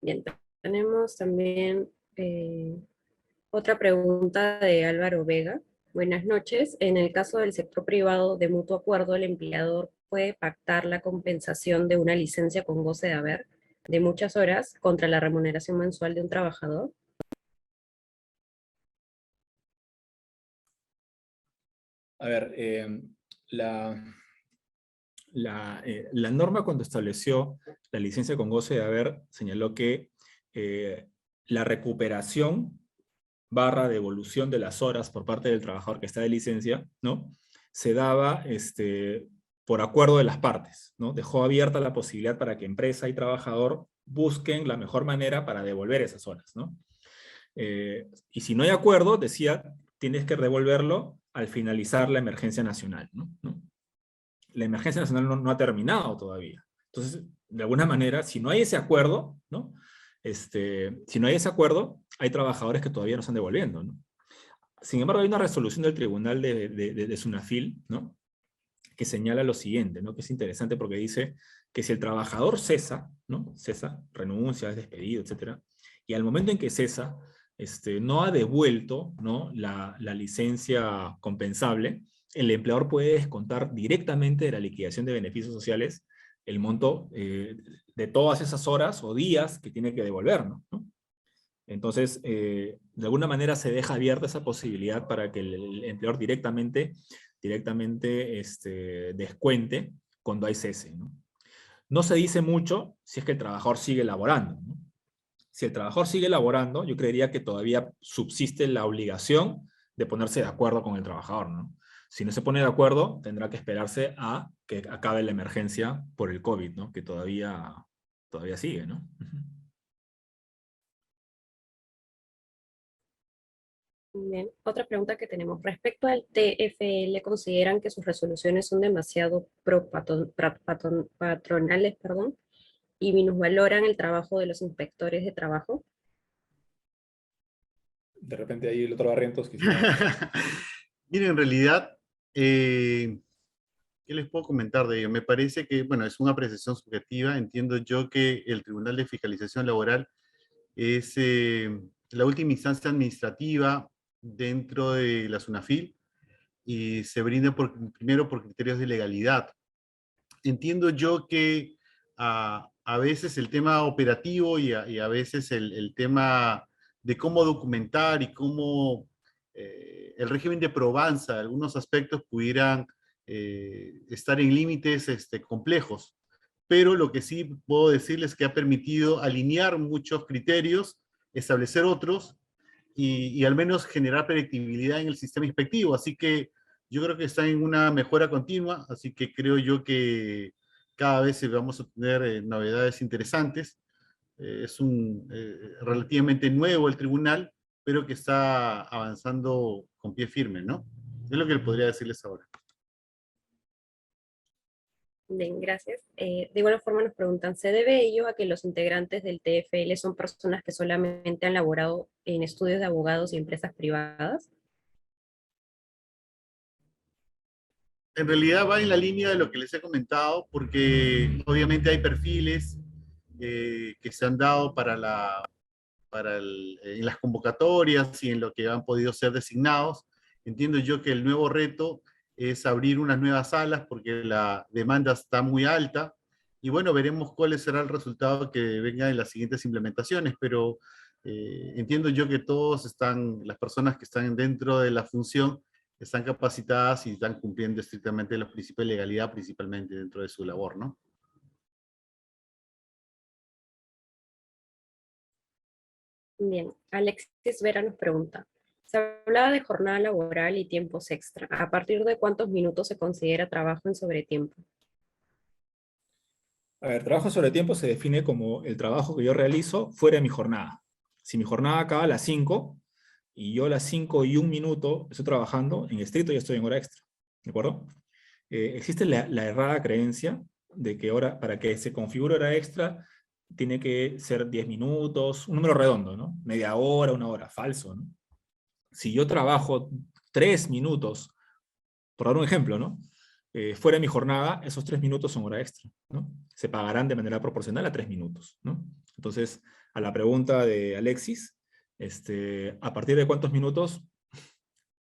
Bien, tenemos también otra pregunta de Álvaro Vega. Buenas noches. En el caso del sector privado de mutuo acuerdo, el empleador puede pactar la compensación de una licencia con goce de haber de muchas horas contra la remuneración mensual de un trabajador. A ver, la norma cuando estableció la licencia con goce de haber señaló que la recuperación barra devolución de las horas por parte del trabajador que está de licencia, ¿no? Se daba por acuerdo de las partes, ¿no? Dejó abierta la posibilidad para que empresa y trabajador busquen la mejor manera para devolver esas horas, ¿no? Y si no hay acuerdo, decía, tienes que devolverlo al finalizar la emergencia nacional, ¿no? La emergencia nacional no ha terminado todavía. Entonces, de alguna manera, si no hay ese acuerdo, ¿no? Si no hay ese acuerdo, hay trabajadores que todavía no están devolviendo, ¿no? Sin embargo, hay una resolución del Tribunal de Sunafil, ¿no? Que señala lo siguiente, ¿no? Que es interesante porque dice que si el trabajador cesa, ¿no? Cesa, renuncia, es despedido, etc. Y al momento en que cesa, no ha devuelto, ¿no? la licencia compensable, el empleador puede descontar directamente de la liquidación de beneficios sociales el monto de todas esas horas o días que tiene que devolver, ¿no? Entonces, de alguna manera se deja abierta esa posibilidad para que el empleador directamente descuente cuando hay cese, ¿no? No se dice mucho si es que el trabajador sigue laborando, ¿no? Si el trabajador sigue laborando, yo creería que todavía subsiste la obligación de ponerse de acuerdo con el trabajador, ¿no? Si no se pone de acuerdo, tendrá que esperarse a que acabe la emergencia por el COVID, ¿no? Que todavía sigue, ¿no? Bien. Otra pregunta que tenemos. Respecto al TFL, ¿consideran que sus resoluciones son demasiado patronales, perdón, y minusvaloran el trabajo de los inspectores de trabajo? De repente ahí el otro Barrientos quisiera... Miren, en realidad, ¿qué les puedo comentar de ello? Me parece que, bueno, es una apreciación subjetiva. Entiendo yo que el Tribunal de Fiscalización Laboral es la última instancia administrativa dentro de la SUNAFIL y se brinda primero por criterios de legalidad. Entiendo yo que a veces el tema operativo y a veces el tema de cómo documentar y cómo el régimen de probanza, algunos aspectos pudieran estar en límites complejos. Pero lo que sí puedo decirles que ha permitido alinear muchos criterios, establecer otros y al menos generar predictibilidad en el sistema inspectivo. Así que yo creo que está en una mejora continua, así que creo yo que cada vez vamos a tener novedades interesantes. Es relativamente nuevo el tribunal, pero que está avanzando con pie firme, ¿no? Es lo que le podría decirles ahora. Bien, gracias. De igual forma nos preguntan, ¿se debe ello a que los integrantes del TFL son personas que solamente han laborado en estudios de abogados y empresas privadas? En realidad va en la línea de lo que les he comentado, porque obviamente hay perfiles que se han dado en las convocatorias y en lo que han podido ser designados. Entiendo yo que el nuevo reto es abrir unas nuevas salas porque la demanda está muy alta y bueno, veremos cuál será el resultado que venga en las siguientes implementaciones, pero entiendo yo que las personas que están dentro de la función, están capacitadas y están cumpliendo estrictamente los principios de legalidad, principalmente dentro de su labor, ¿no? Bien, Alexis Vera nos pregunta, se hablaba de jornada laboral y tiempos extra. ¿A partir de cuántos minutos se considera trabajo en sobretiempo? A ver, trabajo sobre tiempo se define como el trabajo que yo realizo fuera de mi jornada. Si mi jornada acaba a las 5 y yo a las 5:01 estoy trabajando, en estricto ya estoy en hora extra. ¿De acuerdo? Existe la errada creencia de que para que se configure hora extra tiene que ser 10 minutos, un número redondo, ¿no? Media hora, una hora. Falso, ¿no? Si yo trabajo 3 minutos, por dar un ejemplo, ¿no? Fuera de mi jornada, esos 3 minutos son hora extra, ¿no? Se pagarán de manera proporcional a 3 minutos, ¿no? Entonces, a la pregunta de Alexis, ¿a partir de cuántos minutos?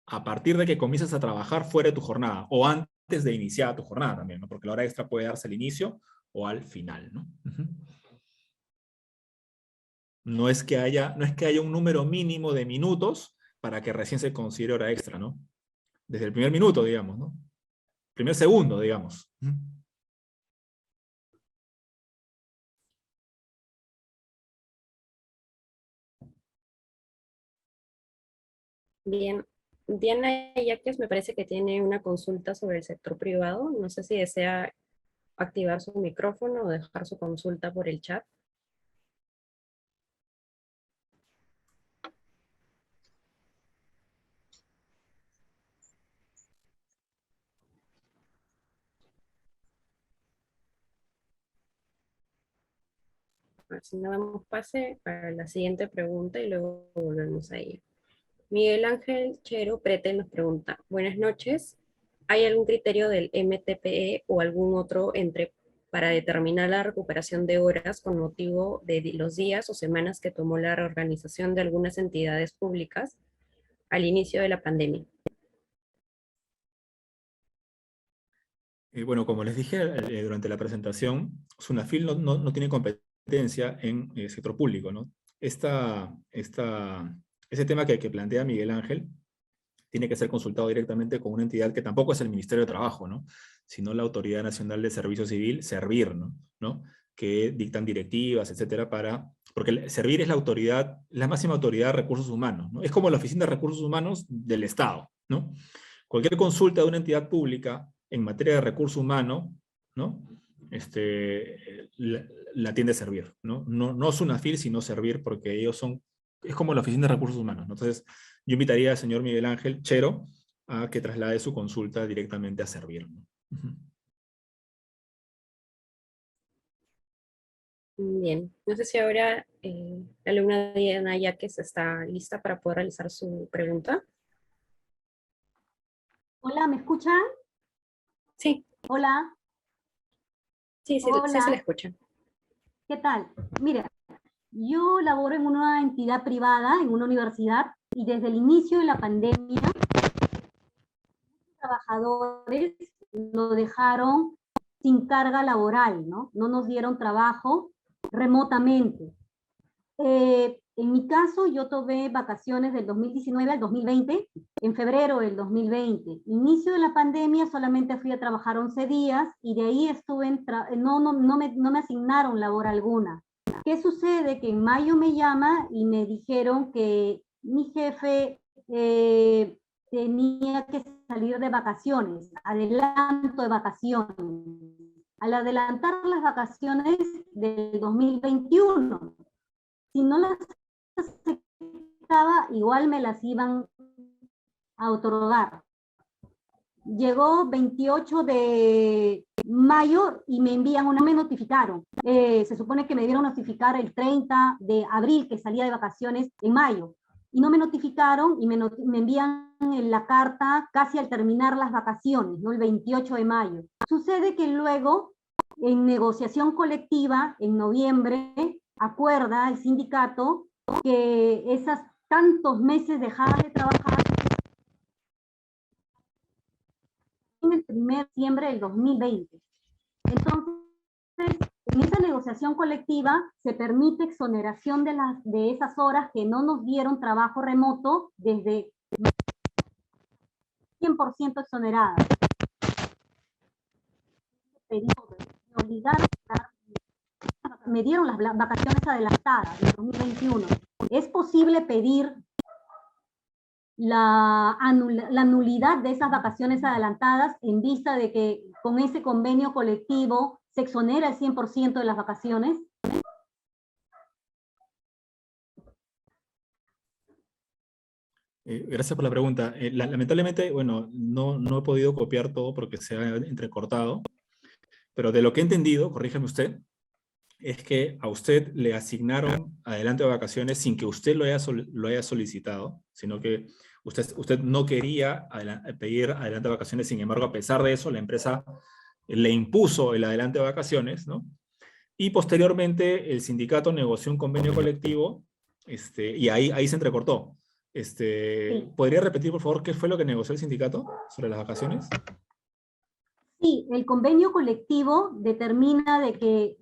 A partir de que comiences a trabajar fuera de tu jornada, o antes de iniciar tu jornada también, ¿no? Porque la hora extra puede darse al inicio o al final, ¿no? No es que haya un número mínimo de minutos para que recién se considere hora extra, ¿no? Desde el primer minuto, digamos, ¿no? Primer segundo, digamos. Bien, Diana Yaques me parece que tiene una consulta sobre el sector privado. No sé si desea activar su micrófono o dejar su consulta por el chat. A ver si no damos pase para la siguiente pregunta y luego volvemos a ella. Miguel Ángel Chero Prete nos pregunta, buenas noches, ¿hay algún criterio del MTPE o algún otro para determinar la recuperación de horas con motivo de los días o semanas que tomó la reorganización de algunas entidades públicas al inicio de la pandemia? Bueno, como les dije durante la presentación, SUNAFIL no tiene competencia en el sector público, ¿no? Ese tema que plantea Miguel Ángel tiene que ser consultado directamente con una entidad que tampoco es el Ministerio de Trabajo, ¿no? Sino la Autoridad Nacional de Servicio Civil, SERVIR, ¿no? Que dictan directivas, etcétera, porque el SERVIR es la máxima autoridad de recursos humanos, ¿no? Es como la Oficina de Recursos Humanos del Estado, ¿no? Cualquier consulta de una entidad pública en materia de recurso humano, ¿no? La atiende SERVIR, ¿no? No SUNAFIL, sino SERVIR, porque es como la Oficina de Recursos Humanos, ¿no? Entonces, yo invitaría al señor Miguel Ángel Chero a que traslade su consulta directamente a SERVIR, ¿no? Bien, no sé si ahora la alumna Diana Yaques está lista para poder realizar su pregunta. Hola, ¿me escuchan? Sí, Hola, sí, sí, sí se le hola, escucha. ¿qué tal? Mira, yo laboro en una entidad privada, en una universidad, y desde el inicio de la pandemia, trabajadores lo dejaron sin carga laboral, ¿no? No nos dieron trabajo remotamente. En mi caso, yo tomé vacaciones del 2019 al 2020, en febrero del 2020. Inicio de la pandemia, solamente fui a trabajar 11 días y de ahí estuve, no me asignaron labor alguna. ¿Qué sucede? Que en mayo me llama y me dijeron que mi jefe tenía que salir de vacaciones, adelanto de vacaciones. Al adelantar las vacaciones del 2021, si no las aceptaba, igual me las iban a otorgar. Llegó 28 de mayo y me envían me notificaron. Se supone que me dieron notificar el 30 de abril, que salía de vacaciones en mayo. Y no me notificaron y me envían la carta casi al terminar las vacaciones, ¿no? El 28 de mayo. Sucede que luego, en negociación colectiva, en noviembre, acuerda el sindicato que esos tantos meses dejaba de trabajar en el 1 de diciembre del 2020. Entonces, negociación colectiva se permite exoneración de esas horas que no nos dieron trabajo remoto desde 100% exoneradas. Me dieron las vacaciones adelantadas de 2021. ¿Es posible pedir la nulidad de esas vacaciones adelantadas en vista de que con ese convenio colectivo se exonera el 100% de las vacaciones? Gracias por la pregunta. Lamentablemente, bueno, no he podido copiar todo porque se ha entrecortado, pero de lo que he entendido, corrígeme usted, es que a usted le asignaron adelanto de vacaciones sin que usted lo haya solicitado, sino que usted no quería pedir adelanto de vacaciones, sin embargo, a pesar de eso, la empresa le impuso el adelanto de vacaciones, ¿no? Y posteriormente el sindicato negoció un convenio colectivo, y ahí se entrecortó. Sí. ¿Podría repetir, por favor, qué fue lo que negoció el sindicato sobre las vacaciones? Sí, el convenio colectivo determina de que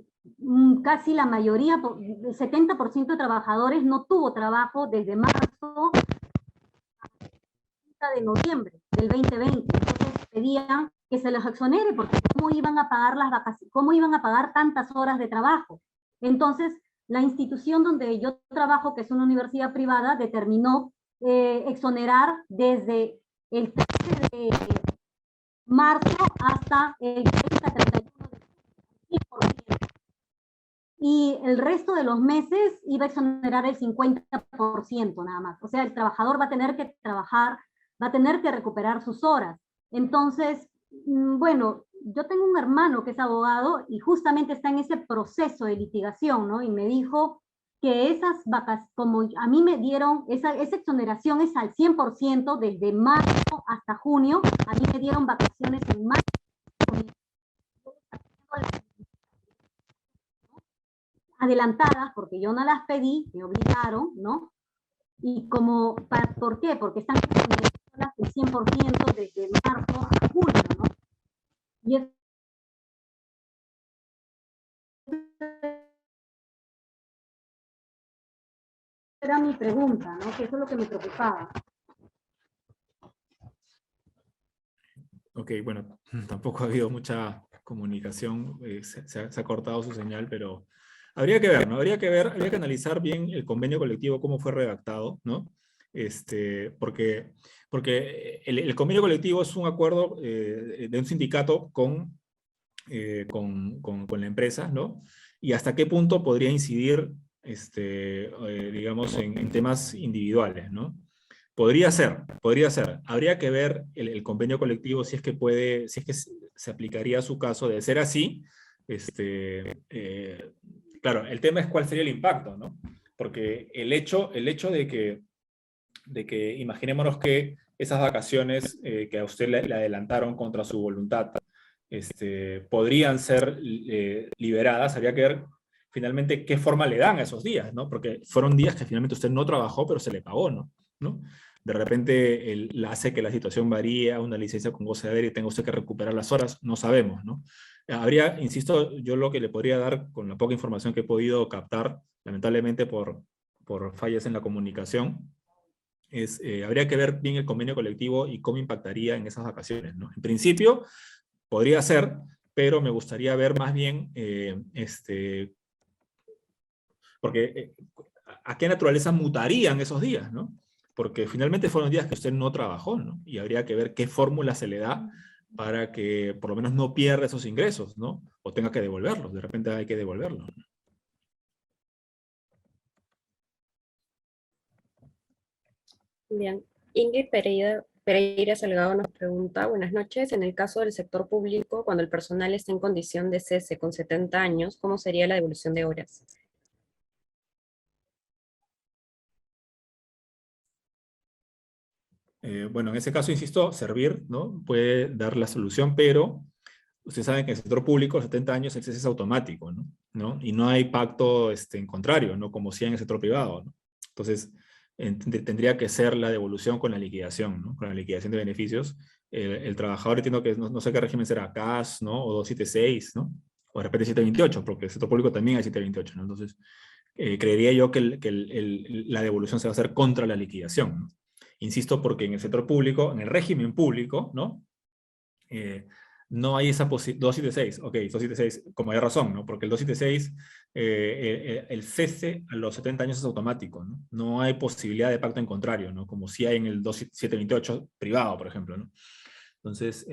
casi la mayoría, el 70% de trabajadores no tuvo trabajo desde marzo de noviembre del 2020. Entonces pedían que se los exonere porque cómo iban a pagar las vacaciones, cómo iban a pagar tantas horas de trabajo. Entonces, la institución donde yo trabajo, que es una universidad privada, determinó exonerar desde el 13 de marzo hasta el 30-31 de julio. Y el resto de los meses iba a exonerar el 50% nada más. O sea, el trabajador va a tener que trabajar, va a tener que recuperar sus horas. Entonces, bueno, yo tengo un hermano que es abogado y justamente está en ese proceso de litigación, ¿no? Y me dijo que esas vacaciones, como a mí me dieron, esa exoneración es al 100% desde marzo hasta junio, a mí me dieron vacaciones en marzo. Adelantadas, porque yo no las pedí, me obligaron, ¿no? Y como, ¿por qué? Porque están exoneradas el 100% desde marzo a junio, ¿no? Y es era mi pregunta, ¿no? Que eso es lo que me preocupaba. Ok, bueno, tampoco ha habido mucha comunicación, se ha cortado su señal, pero habría que ver, ¿no? Habría que analizar bien el convenio colectivo, cómo fue redactado, ¿no? Porque el convenio colectivo es un acuerdo de un sindicato con la empresa, ¿no? Y hasta qué punto podría incidir, digamos, en temas individuales, ¿no? Podría ser. Habría que ver el convenio colectivo si es que puede, si es que se aplicaría a su caso. De ser así, claro, el tema es cuál sería el impacto, ¿no? Porque el hecho de que imaginémonos que esas vacaciones que a usted le adelantaron contra su voluntad, podrían ser liberadas, habría que ver finalmente qué forma le dan a esos días, ¿no? Porque fueron días que finalmente usted no trabajó, pero se le pagó, ¿no? De repente hace que la situación varíe, una licencia con goce de haber y tenga usted que recuperar las horas, no sabemos, ¿no? Habría, insisto, yo lo que le podría dar con la poca información que he podido captar, lamentablemente por fallas en la comunicación, habría que ver bien el convenio colectivo y cómo impactaría en esas vacaciones, ¿no? En principio, podría ser, pero me gustaría ver más bien, porque a qué naturaleza mutarían esos días, ¿no? Porque finalmente fueron días que usted no trabajó, ¿no? Y habría que ver qué fórmula se le da para que por lo menos no pierda esos ingresos, ¿no? O tenga que devolverlos, de repente hay que devolverlos. Bien. Ingrid Pereira Salgado nos pregunta, buenas noches, en el caso del sector público, cuando el personal está en condición de cese con 70 años, ¿cómo sería la devolución de horas? Bueno, en ese caso, insisto, Servir, ¿no? Puede dar la solución, pero ustedes saben que en el sector público, 70 años, el cese es automático, ¿no? Y no hay pacto en contrario, ¿no? Como si en el sector privado, ¿no? Entonces, tendría que ser la devolución con la liquidación, ¿no? Con la liquidación de beneficios. El trabajador, entiendo que no sé qué régimen será, CAS, ¿no? O 276, ¿no? O de repente 728, porque el sector público también hay 728, ¿no? Entonces, creería yo que la devolución se va a hacer contra la liquidación, ¿no? Insisto, porque en el sector público, en el régimen público, ¿no? No hay esa posibilidad. 276, ok, 276, como hay razón, ¿no? Porque el 276, el cese a los 70 años es automático, ¿no? No hay posibilidad de pacto en contrario, ¿no? Como si hay en el 728 privado, por ejemplo, ¿no? Entonces,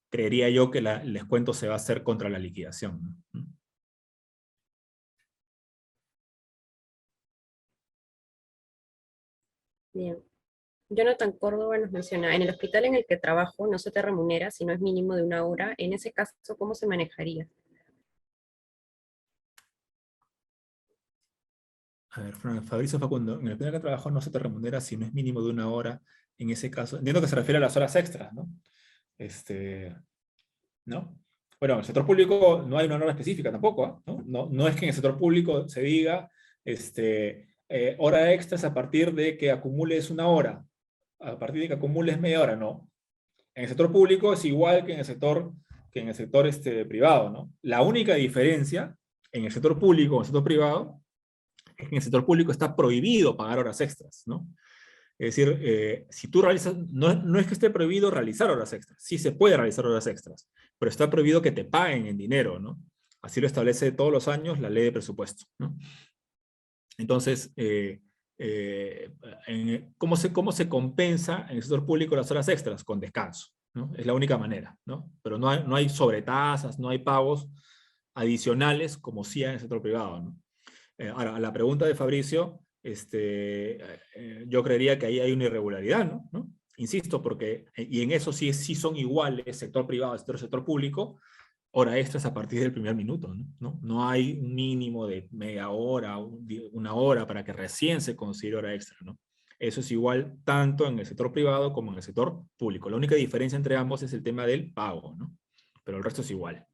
creería yo que el descuento se va a hacer contra la liquidación, ¿no? Bien. Jonathan Córdoba nos menciona, en el hospital en el que trabajo no se te remunera si no es mínimo de 1 hora. En ese caso, ¿cómo se manejaría? A ver, Fabricio Facundo, en el hospital que trabajo no se te remunera si no es mínimo de 1 hora. En ese caso, entiendo que se refiere a las horas extras, ¿no? ¿No? Bueno, en el sector público no hay una norma específica tampoco, ¿eh? ¿No? No es que en el sector público se diga hora extras a partir de que acumules 1 hora, a partir de que acumules media hora, no. En el sector público es igual que en el sector privado, ¿no? La única diferencia en el sector público o en el sector privado es que en el sector público está prohibido pagar horas extras, ¿no? Es decir, si tú realizas, no es que esté prohibido realizar horas extras, sí se puede realizar horas extras, pero está prohibido que te paguen en dinero, ¿no? Así lo establece todos los años la ley de presupuesto, ¿no? Entonces, ¿cómo se compensa en el sector público las horas extras? Con descanso, ¿no? Es la única manera, ¿no? Pero no hay sobretasas, no hay pagos adicionales como sí hay en el sector privado, ¿no? Ahora, a la pregunta de Fabricio, yo creería que ahí hay una irregularidad, ¿no? Insisto, porque, y en eso sí son iguales sector privado, sector público, hora extras a partir del primer minuto, ¿no? No hay un mínimo de media hora, 1 hora para que recién se considere hora extra, ¿no? Eso es igual tanto en el sector privado como en el sector público. La única diferencia entre ambos es el tema del pago, ¿no? Pero el resto es igual.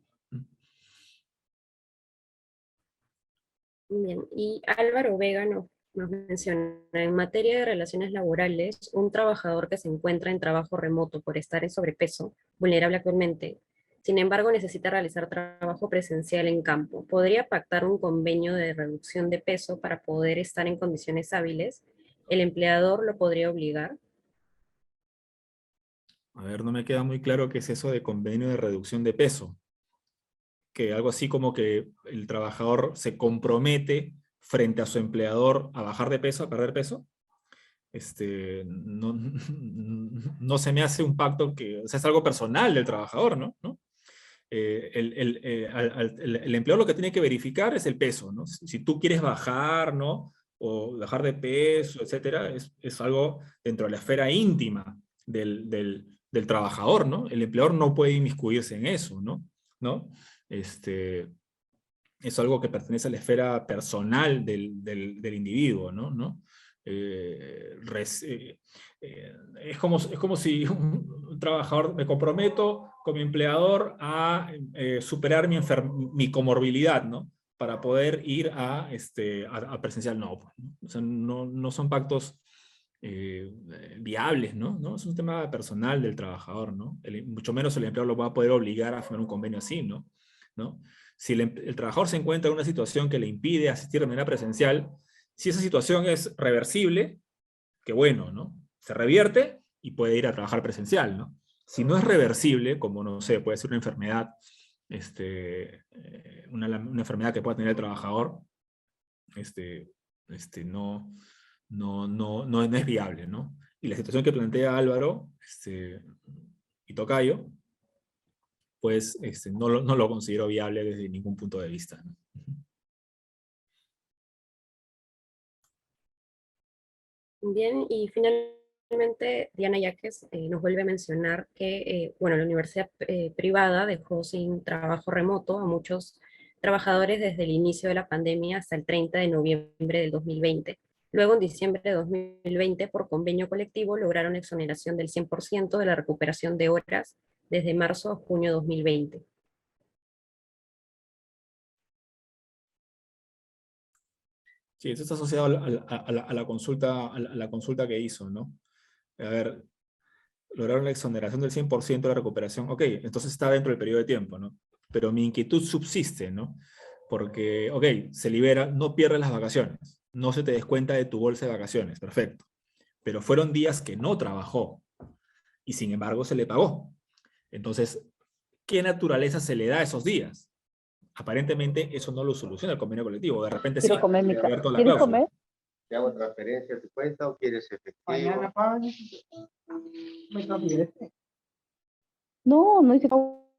Bien, y Álvaro Vega nos menciona, en materia de relaciones laborales, un trabajador que se encuentra en trabajo remoto por estar en sobrepeso, vulnerable actualmente, sin embargo necesita realizar trabajo presencial en campo, ¿podría pactar un convenio de reducción de peso para poder estar en condiciones hábiles? ¿El empleador lo podría obligar? A ver, no me queda muy claro qué es eso de convenio de reducción de peso. Que algo así como que el trabajador se compromete frente a su empleador a bajar de peso, a perder peso. No, no se me hace un pacto que, o sea, es algo personal del trabajador, ¿no? El empleador lo que tiene que verificar es el peso, ¿no? Si tú quieres bajar, ¿no? O bajar de peso, etcétera, es algo dentro de la esfera íntima del trabajador, ¿no? El empleador no puede inmiscuirse en eso, ¿no? Es algo que pertenece a la esfera personal del individuo, ¿no? Es como si un trabajador, me comprometo con mi empleador a superar mi comorbilidad, ¿no? Para poder ir a presencial, no. O sea, no son pactos viables, ¿no? Es un tema personal del trabajador, ¿no? Mucho menos el empleador lo va a poder obligar a firmar un convenio así, ¿no? Si el trabajador se encuentra en una situación que le impide asistir de manera presencial, si esa situación es reversible, qué bueno, ¿no? Se revierte y puede ir a trabajar presencial, ¿no? Si no es reversible, como no sé, puede ser una enfermedad, una enfermedad que pueda tener el trabajador, no es viable, ¿no? Y la situación que plantea Álvaro y Tocayo, pues no lo considero viable desde ningún punto de vista, ¿no? Bien, y finalmente Diana Yaques nos vuelve a mencionar que, bueno, la universidad privada dejó sin trabajo remoto a muchos trabajadores desde el inicio de la pandemia hasta el 30 de noviembre del 2020. Luego, en diciembre de 2020, por convenio colectivo, lograron exoneración del 100% de la recuperación de horas desde marzo a junio de 2020. Sí, eso está asociado a la consulta que hizo, ¿no? A ver, lograron la exoneración del 100% de la recuperación. Ok, entonces está dentro del periodo de tiempo, ¿no? pero mi inquietud subsiste, ¿no? Porque, ok, se libera, no pierdes las vacaciones, no se te descuenta de tu bolsa de vacaciones, perfecto, pero fueron días que no trabajó y sin embargo se le pagó. Entonces, ¿qué naturaleza se le da a esos días? Aparentemente eso no lo soluciona el convenio colectivo, de repente sí, Quiero comer mi abierto casa. la ¿Quieres cláusula. comer? ¿Te hago transferencia a tu cuenta o quieres efectivo? Mañana pago. No, no hice pago.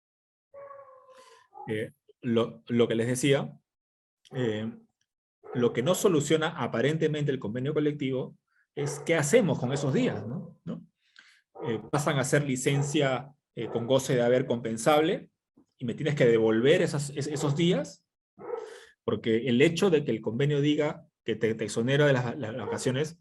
Lo que les decía, lo que no soluciona aparentemente el convenio colectivo es qué hacemos con esos días, ¿no? Pasan a ser licencia con goce de haber compensable y me tienes que devolver esos días, porque el hecho de que el convenio diga que te exonera de las vacaciones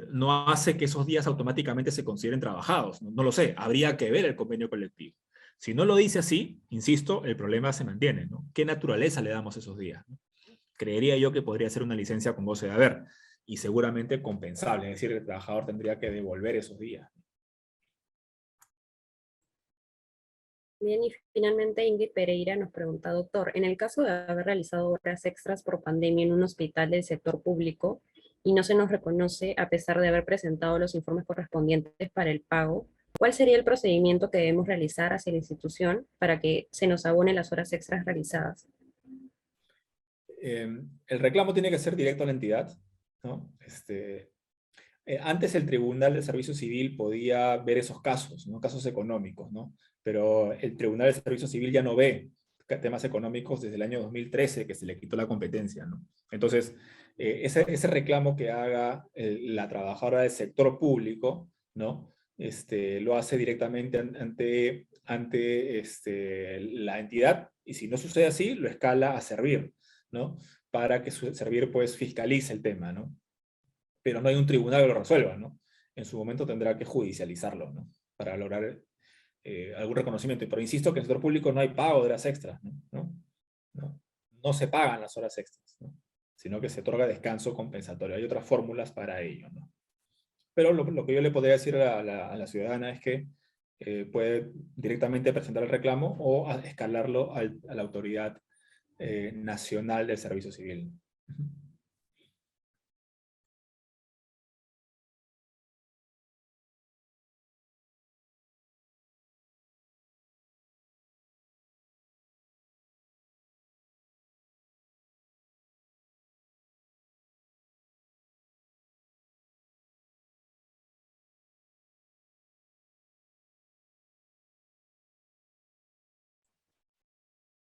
no hace que esos días automáticamente se consideren trabajados. No lo sé, habría que ver el convenio colectivo. Si no lo dice así, insisto, el problema se mantiene, ¿no? ¿Qué naturaleza le damos esos días? ¿No? Creería yo que podría ser una licencia con goce de haber y seguramente compensable, es decir, el trabajador tendría que devolver esos días. Bien, y finalmente Ingrid Pereira nos pregunta, doctor, en el caso de haber realizado horas extras por pandemia en un hospital del sector público y no se nos reconoce a pesar de haber presentado los informes correspondientes para el pago, ¿cuál sería el procedimiento que debemos realizar hacia la institución para que se nos abone las horas extras realizadas? El reclamo tiene que ser directo a la entidad, ¿no? Antes el Tribunal del Servicio Civil podía ver esos casos, ¿no? Casos económicos, ¿no? Pero el Tribunal del Servicio Civil ya no ve temas económicos desde el año 2013, que se le quitó la competencia, ¿no? Entonces, ese reclamo que haga la trabajadora del sector público, ¿no? Lo hace directamente ante la entidad, y si no sucede así, lo escala a Servir, ¿no? Para que Servir pues fiscalice el tema, ¿no? Pero no hay un tribunal que lo resuelva, ¿no? En su momento tendrá que judicializarlo, ¿no? Para lograr algún reconocimiento. Pero insisto que en el sector público no hay pago de horas extras, ¿no? No se pagan las horas extras, ¿no? Sino que se otorga descanso compensatorio. Hay otras fórmulas para ello, ¿no? Pero lo que yo le podría decir a la ciudadana es que puede directamente presentar el reclamo o escalarlo a la autoridad nacional del servicio civil.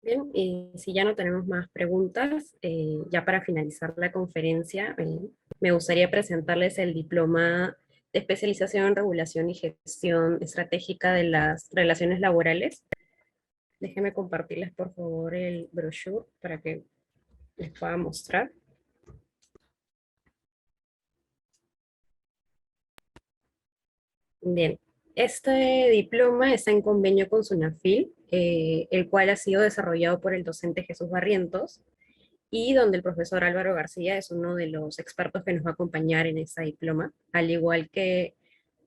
Bien, y si ya no tenemos más preguntas, ya para finalizar la conferencia, me gustaría presentarles el diploma de especialización en regulación y gestión estratégica de las relaciones laborales. Déjenme compartirles, por favor, el brochure para que les pueda mostrar. Bien, este diploma está en convenio con SUNAFIL, el cual ha sido desarrollado por el docente Jesús Barrientos, y donde el profesor Álvaro García es uno de los expertos que nos va a acompañar en este diploma, al igual que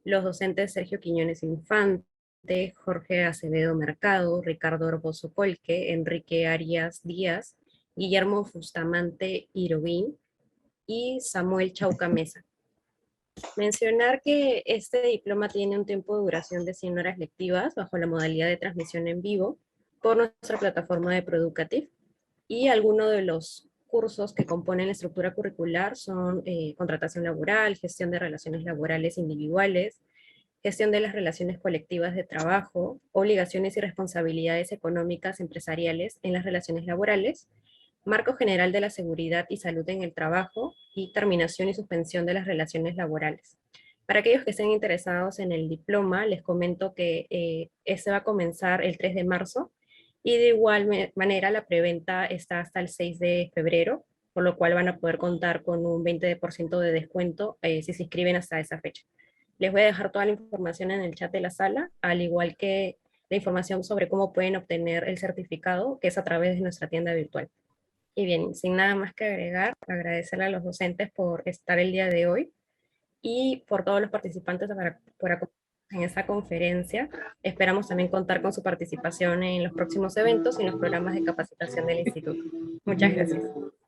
los docentes Sergio Quiñones Infante, Jorge Acevedo Mercado, Ricardo Orbozo Colque, Enrique Arias Díaz, Guillermo Bustamante Irobín y Samuel Chauca Mesa. Mencionar que este diploma tiene un tiempo de duración de 100 horas lectivas bajo la modalidad de transmisión en vivo por nuestra plataforma de Producative, y algunos de los cursos que componen la estructura curricular son contratación laboral, gestión de relaciones laborales individuales, gestión de las relaciones colectivas de trabajo, obligaciones y responsabilidades económicas empresariales en las relaciones laborales, marco general de la seguridad y salud en el trabajo y terminación y suspensión de las relaciones laborales. Para aquellos que estén interesados en el diploma, les comento que este va a comenzar el 3 de marzo y de igual manera la preventa está hasta el 6 de febrero, por lo cual van a poder contar con un 20% de descuento si se inscriben hasta esa fecha. Les voy a dejar toda la información en el chat de la sala, al igual que la información sobre cómo pueden obtener el certificado, que es a través de nuestra tienda virtual. Y bien, sin nada más que agregar, agradecerle a los docentes por estar el día de hoy y por todos los participantes por acompañarnos en en esa conferencia. Esperamos también contar con su participación en los próximos eventos y en los programas de capacitación del instituto. Muchas gracias.